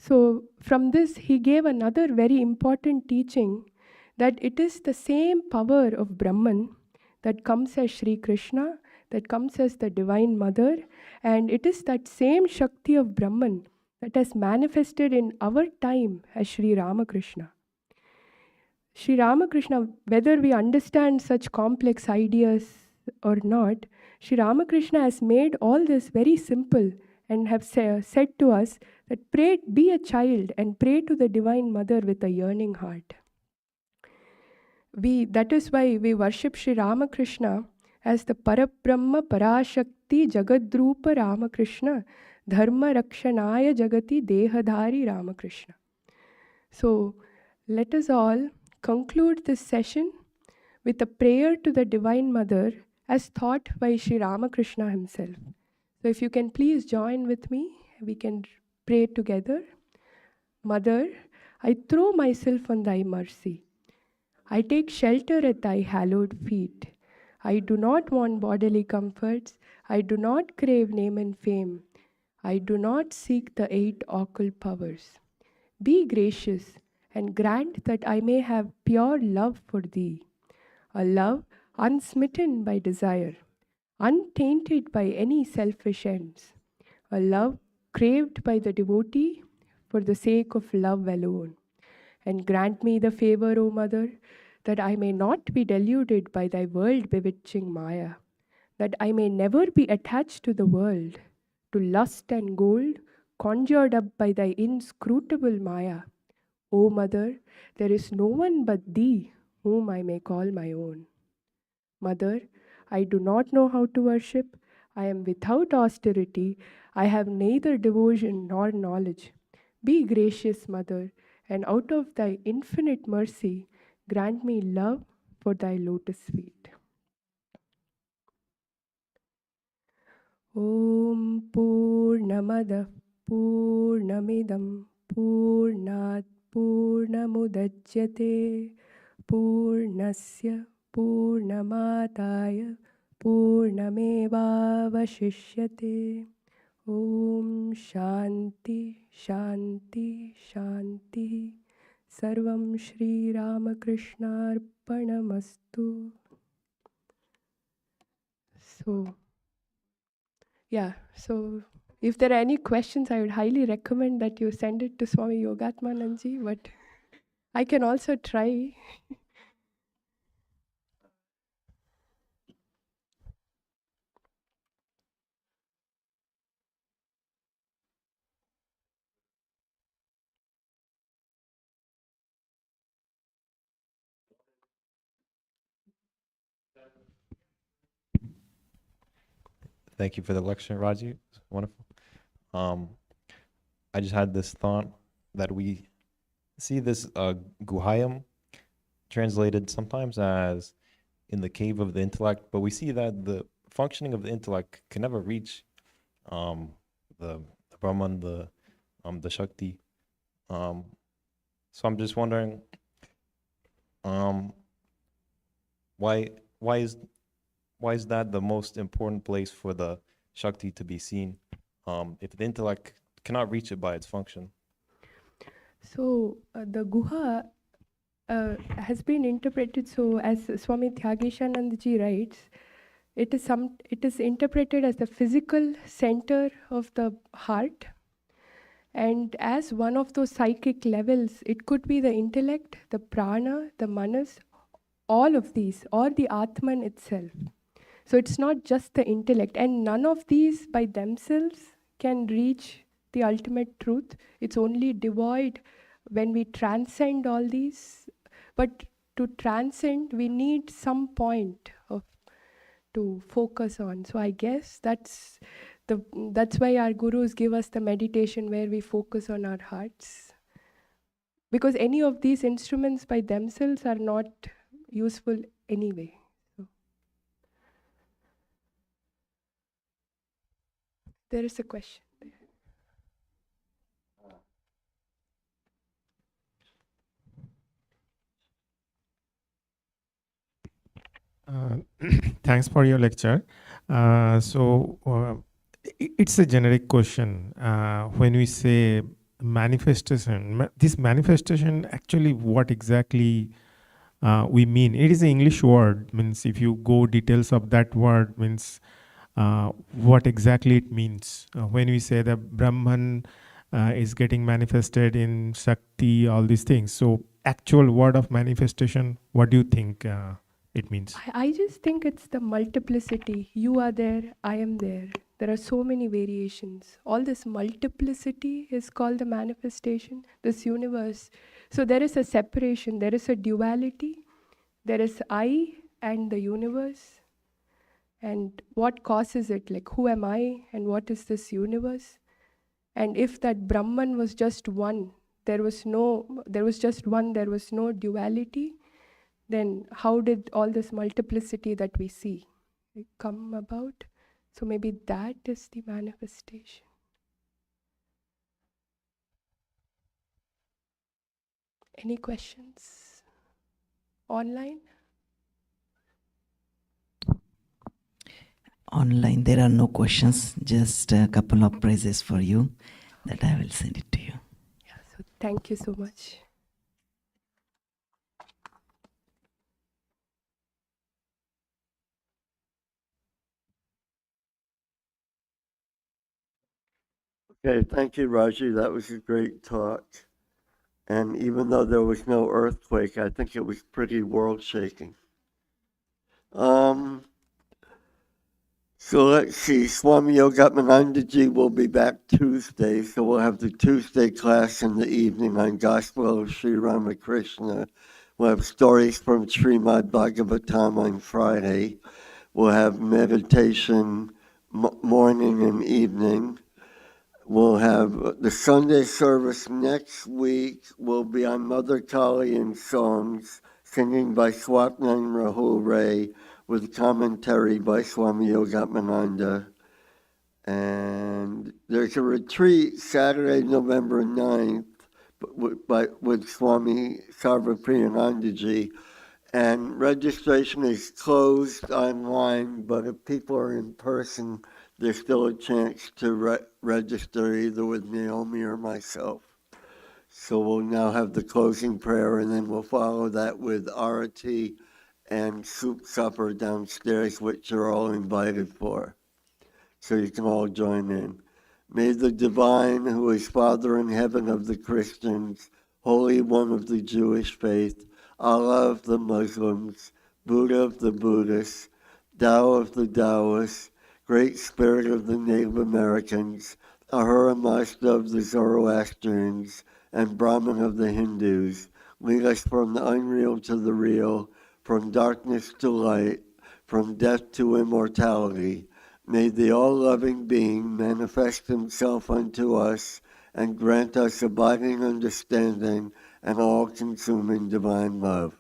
S2: So from this, he gave another very important teaching, that it is the same power of Brahman that comes as Sri Krishna, that comes as the Divine Mother, and it is that same Shakti of Brahman that has manifested in our time as Sri Ramakrishna. Sri Ramakrishna, whether we understand such complex ideas or not, Sri Ramakrishna has made all this very simple and have said to us that pray, be a child and pray to the Divine Mother with a yearning heart. That is why we worship Sri Ramakrishna as the Parabrahma Parashakti Jagadrupa Ramakrishna Dharma Rakshanaya Jagati Dehadhari Ramakrishna. So let us all conclude this session with a prayer to the Divine Mother as taught by Sri Ramakrishna himself. So if you can please join with me, we can pray together. Mother, I throw myself on thy mercy. I take shelter at thy hallowed feet. I do not want bodily comforts. I do not crave name and fame. I do not seek the 8 occult powers. Be gracious and grant that I may have pure love for thee, a love unsmitten by desire, untainted by any selfish ends, a love craved by the devotee for the sake of love alone. And grant me the favor, O Mother, that I may not be deluded by thy world-bewitching Maya, that I may never be attached to the world, to lust and gold, conjured up by thy inscrutable Maya. O Mother, there is no one but thee whom I may call my own. Mother, I do not know how to worship. I am without austerity. I have neither devotion nor knowledge. Be gracious, Mother, and out of thy infinite mercy, grant me love for thy lotus feet. Om Purnamada Purnamidam Purnat Purnamudachyate Purnasya Purnamataya Purnamevavashishyate. Om Shanti Shanti Shanti. Sarvam Shri Ramakrishnaarpanamastu. So if there are any questions, I would highly recommend that you send it to Swami Yogatmananji, but I can also try.
S3: Thank you for the lecture, Raji. It's wonderful. I just had this thought that we see this Guhayam translated sometimes as in the cave of the intellect, but we see that the functioning of the intellect can never reach the Brahman, the Shakti. So I'm just wondering, why is that the most important place for the Shakti to be seen, if the intellect cannot reach it by its function?
S2: So the Guha has been interpreted, so as Swami Tyagishanandaji writes, it is interpreted as the physical center of the heart, and as one of those psychic levels, it could be the intellect, the prana, the manas, all of these, or the Atman itself. So it's not just the intellect, and none of these by themselves can reach the ultimate truth. It's only devoid when we transcend all these. But to transcend, we need some point of to focus on. So I guess that's why our gurus give us the meditation where we focus on our hearts. Because any of these instruments by themselves are not useful anyway. So there is a question.
S4: Uh, Thanks for your lecture. It's a generic question. When we say manifestation, this manifestation actually what exactly we mean? It is an English word. Means if you go details of that word means what exactly it means. When we say that Brahman is getting manifested in Shakti, all these things. So actual word of manifestation, what do you think? It means.
S2: I just think it's the multiplicity. You are there, I am there. There are so many variations. All this multiplicity is called the manifestation, this universe. So there is a separation, there is a duality, there is I and the universe. And what causes it? Like, who am I and what is this universe? And if that Brahman was just one, there was just one, there was no duality, then how did all this multiplicity that we see come about? So maybe that is the manifestation. Any questions online?
S5: Online, there are no questions, just a couple of praises for you that I will send it to you.
S2: Yeah, so thank you so much.
S1: Okay, thank you, Raji. That was a great talk. And even though there was no earthquake, I think it was pretty world shaking. So let's see, Swami Yogatmanandaji will be back Tuesday, so we'll have the Tuesday class in the evening on Gospel of Sri Ramakrishna. We'll have stories from Srimad Bhagavatam on Friday. We'll have meditation morning and evening. We'll have the Sunday service next week will be on Mother Kali and songs, singing by Swapna and Rahul Ray, with commentary by Swami Yogatmananda. And there's a retreat Saturday, November 9th with Swami Sarvapriyanandaji. And registration is closed online, but if people are in person, there's still a chance to register either with Naomi or myself. So we'll now have the closing prayer, and then we'll follow that with Arati and soup supper downstairs, which you're all invited for. So you can all join in. May the divine, who is Father in heaven of the Christians, Holy One of the Jewish faith, Allah of the Muslims, Buddha of the Buddhists, Tao of the Taoists, Great Spirit of the Native Americans, Ahura Mazda of the Zoroastrians, and Brahman of the Hindus, lead us from the unreal to the real, from darkness to light, from death to immortality. May the all-loving being manifest himself unto us and grant us abiding understanding and all-consuming divine love.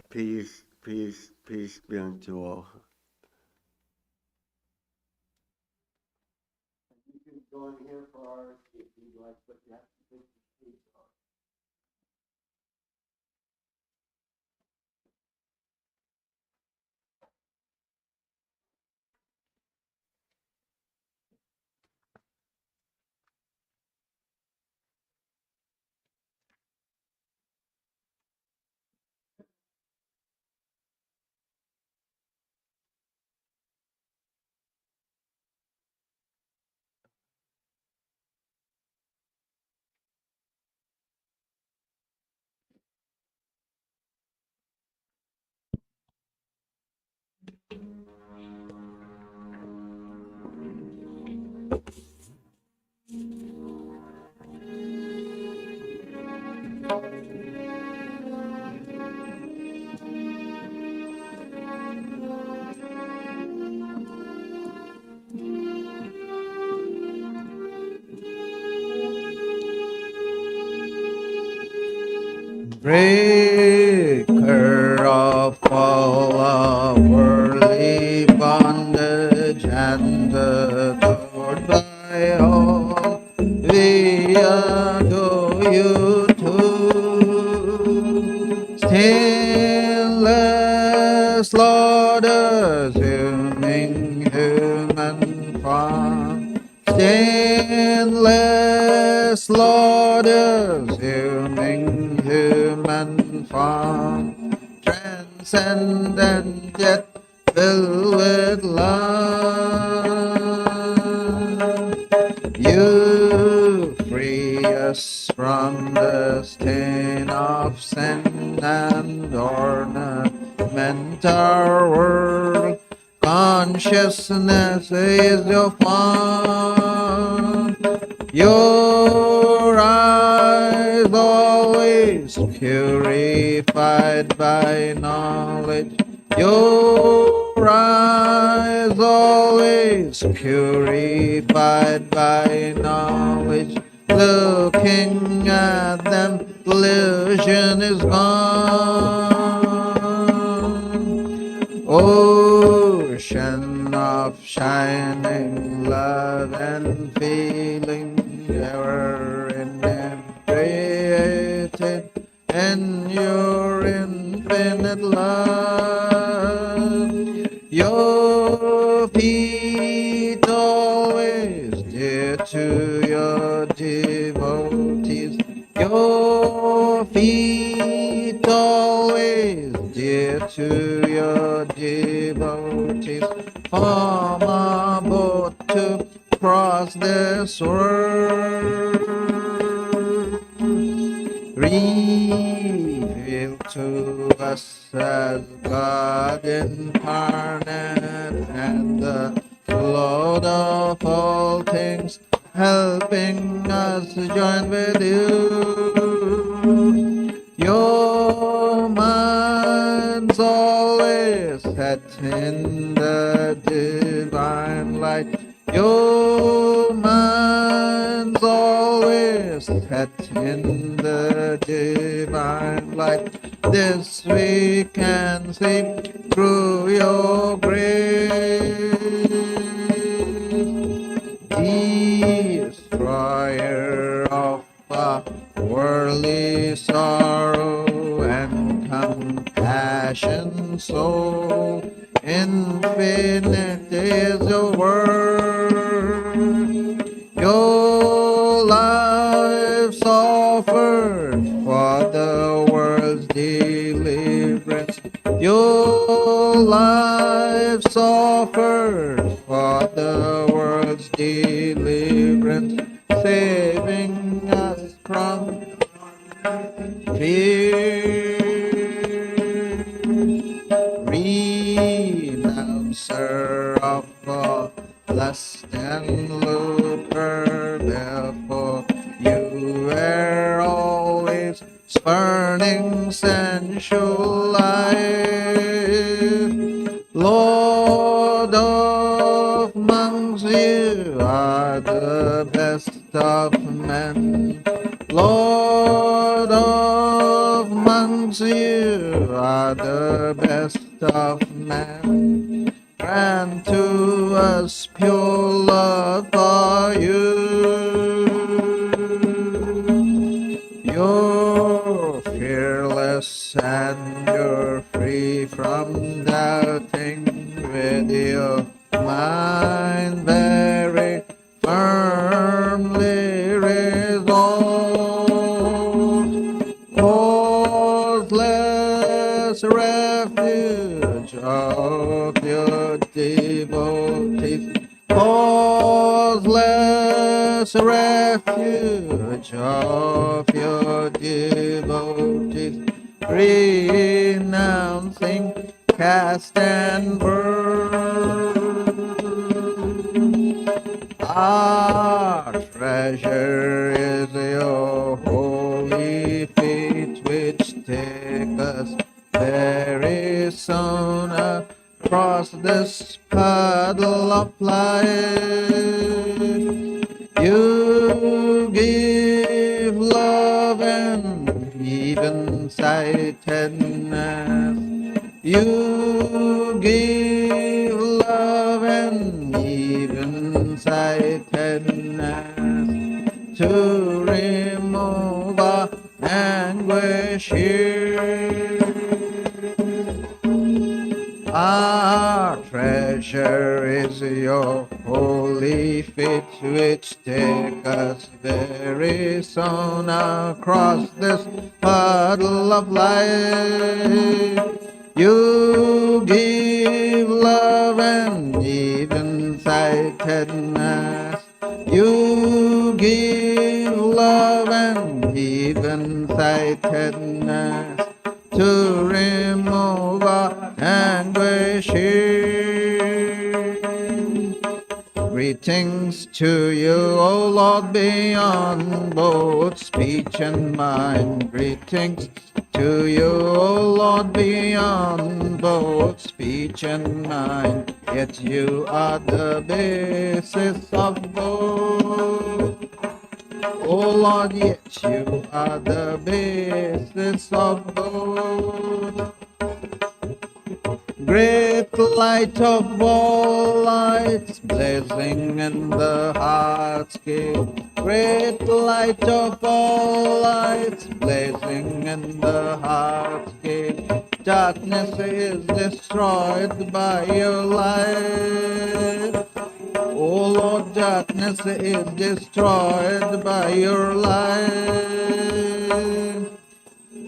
S1: Peace, peace, peace be unto all. You can go in here for ours if you'd like, but you have to take the seat off.
S6: Breaker of all our worldly bondage and adored by all, we adore you too. Stainless Lord, assuming human form. Stainless Lord, assuming human form, transcendent yet filled with love. You free us from the stain of sin and ornament our world. Consciousness is your form. Your eyes always purified by knowledge. Your eyes always purified by knowledge. Looking at them, illusion is gone. Ocean of shining love and feeling, ever inebriated in your infinite love. Your feet always dear to your devotees. Your feet always dear to your devotees. Form a boat to cross this world. Reveal to us as God incarnate and the Lord of all things, helping us join with you. Your mind's always set in the divine light. Your mind's always set in the divine light. This we can see through your grace. Destroyer of worldly sorrow and compassion soul, infinite is your word. Your life's offered for the world's deliverance. Your life's offered for the world's deliverance, saving us from fear. Renouncer of all lust and lucre, therefore you were always spurning sensual life. Lord of monks, you are the best of men. Lord of monks, you are the best of men. Grant to us pure love for you. You're fearless and you're free from doubting, with your mind very firmly resolved. Causeless refuge of your devotees. Causeless refuge of your devotees. Renouncing cast and burn. Our treasure is your holy feet, which take us very soon across this puddle of life. You give love and even sightedness. You give love and even sightedness to remove our anguish here. Our treasure is your holy feet, which take us very soon across this puddle of life. You give love and even sightedness. You give love and even sightedness to remove our anguish here. Greetings to you, O Lord, beyond both speech and mind. Greetings to you, O Lord, beyond both speech and mind. Yet you are the basis of both. O Lord, yet you are the basis of both. Great light of all lights, blazing in the heartscape. Great light of all lights, blazing in the heartscape. Darkness is destroyed by your light. O Lord, darkness is destroyed by your light.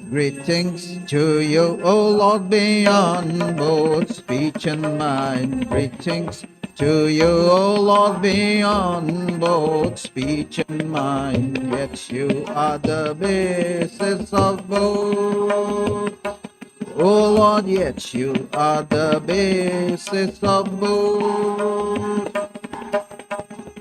S6: Greetings to you, O Lord, beyond both speech and mind. Greetings to you, O Lord, beyond both speech and mind. Yet you are the basis of both. O Lord, yet you are the basis of both.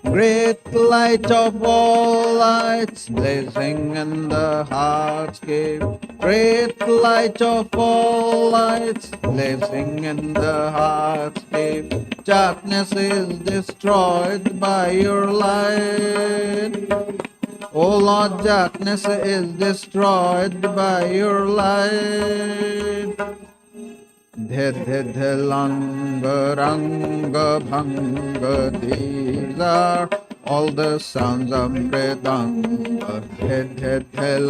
S6: Great light of all lights, blazing in the heartscape. Great light of all lights, blazing in the heartscape. Darkness is destroyed by your light. O Lord, darkness is destroyed by your light. Langa Ranga Bhanga, these are all the sounds of Vedanta.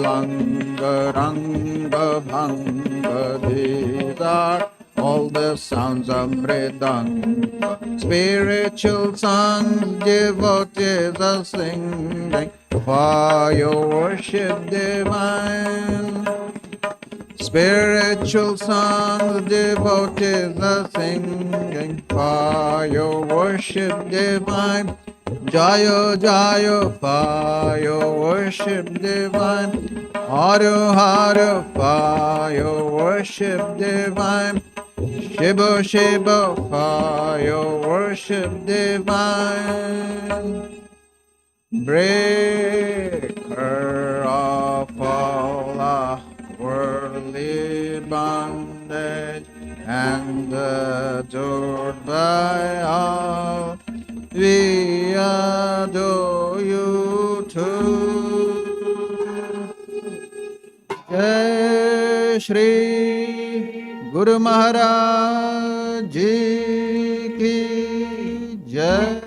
S6: Langa Ranga Bhanga, these are all the sounds of Vedanta. Spiritual songs devotees are singing for your worship divine. Spiritual songs devotees are singing for your worship divine. Jayo, Jayo, for your worship divine. Haru, Haru, for your worship divine. Shiva, Shiva, for your worship divine. Breaker of all our worldly bondage and adored by all, we adore you too. Jai Shri Guru Maharaj Ji Ki Jai.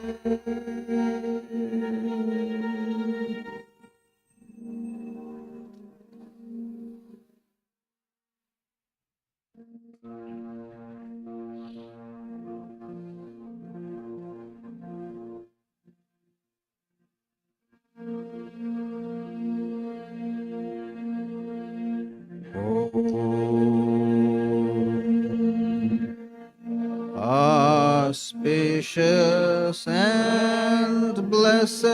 S6: Auspicious and blessed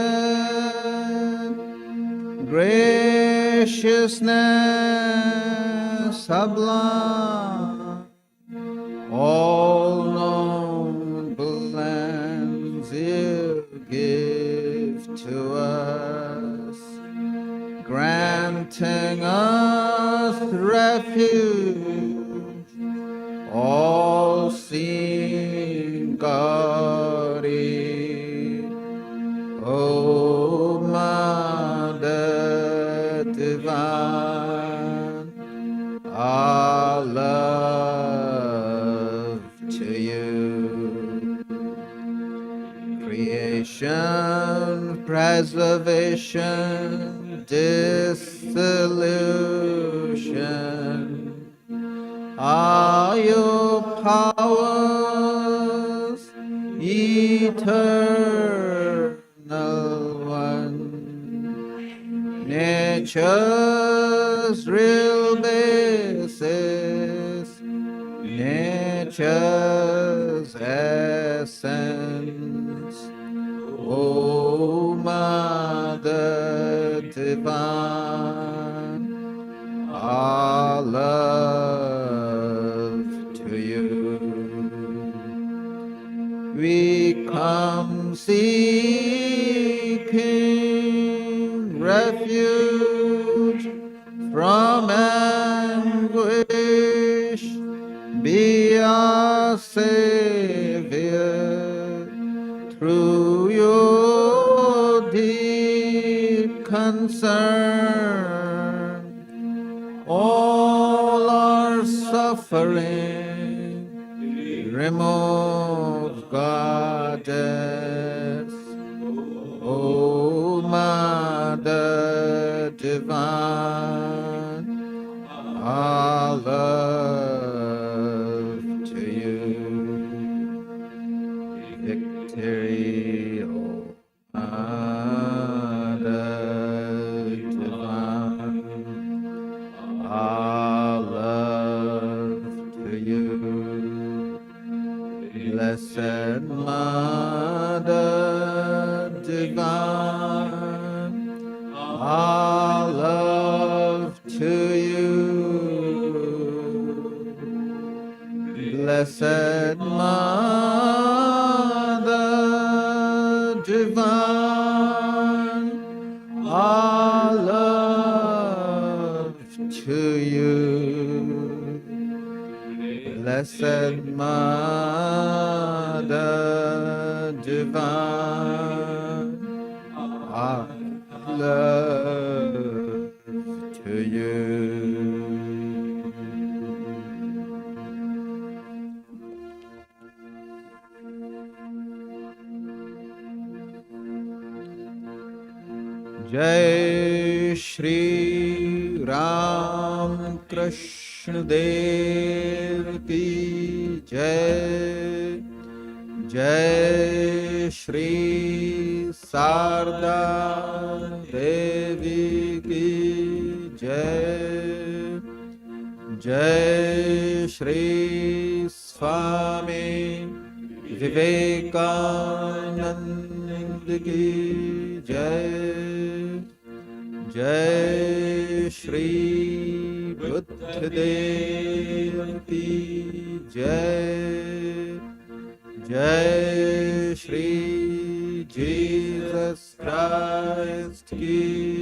S6: graciousness sublime, all noble lands you give to us, granting us refuge, all-seeing God, O Mother Divine, our love to you. Creation, preservation, dissolution are your powers, eternal one. Nature's real basis, nature's essence, O Mother Divine, our love to you. We come seeking refuge from anguish. Be our Savior through your deep concern. All our suffering remove, Goddess, O Mother Divine, our love to you. Victory, O Mother Divine, our love to you. Blessed Mother Divine, our love to you. Blessed Mother Divine, our love to you. Blessed Mother Divine, our love to you. Jai Shri Ram Krishna Dev Ki Jai, Jai Shri Sarda Devi Ki Jai, Jai Shri Swami Vivekananda Ki Jai, Jai Shri Buddha Dev Ki Jai, Jai Shri Jesus Christ Ki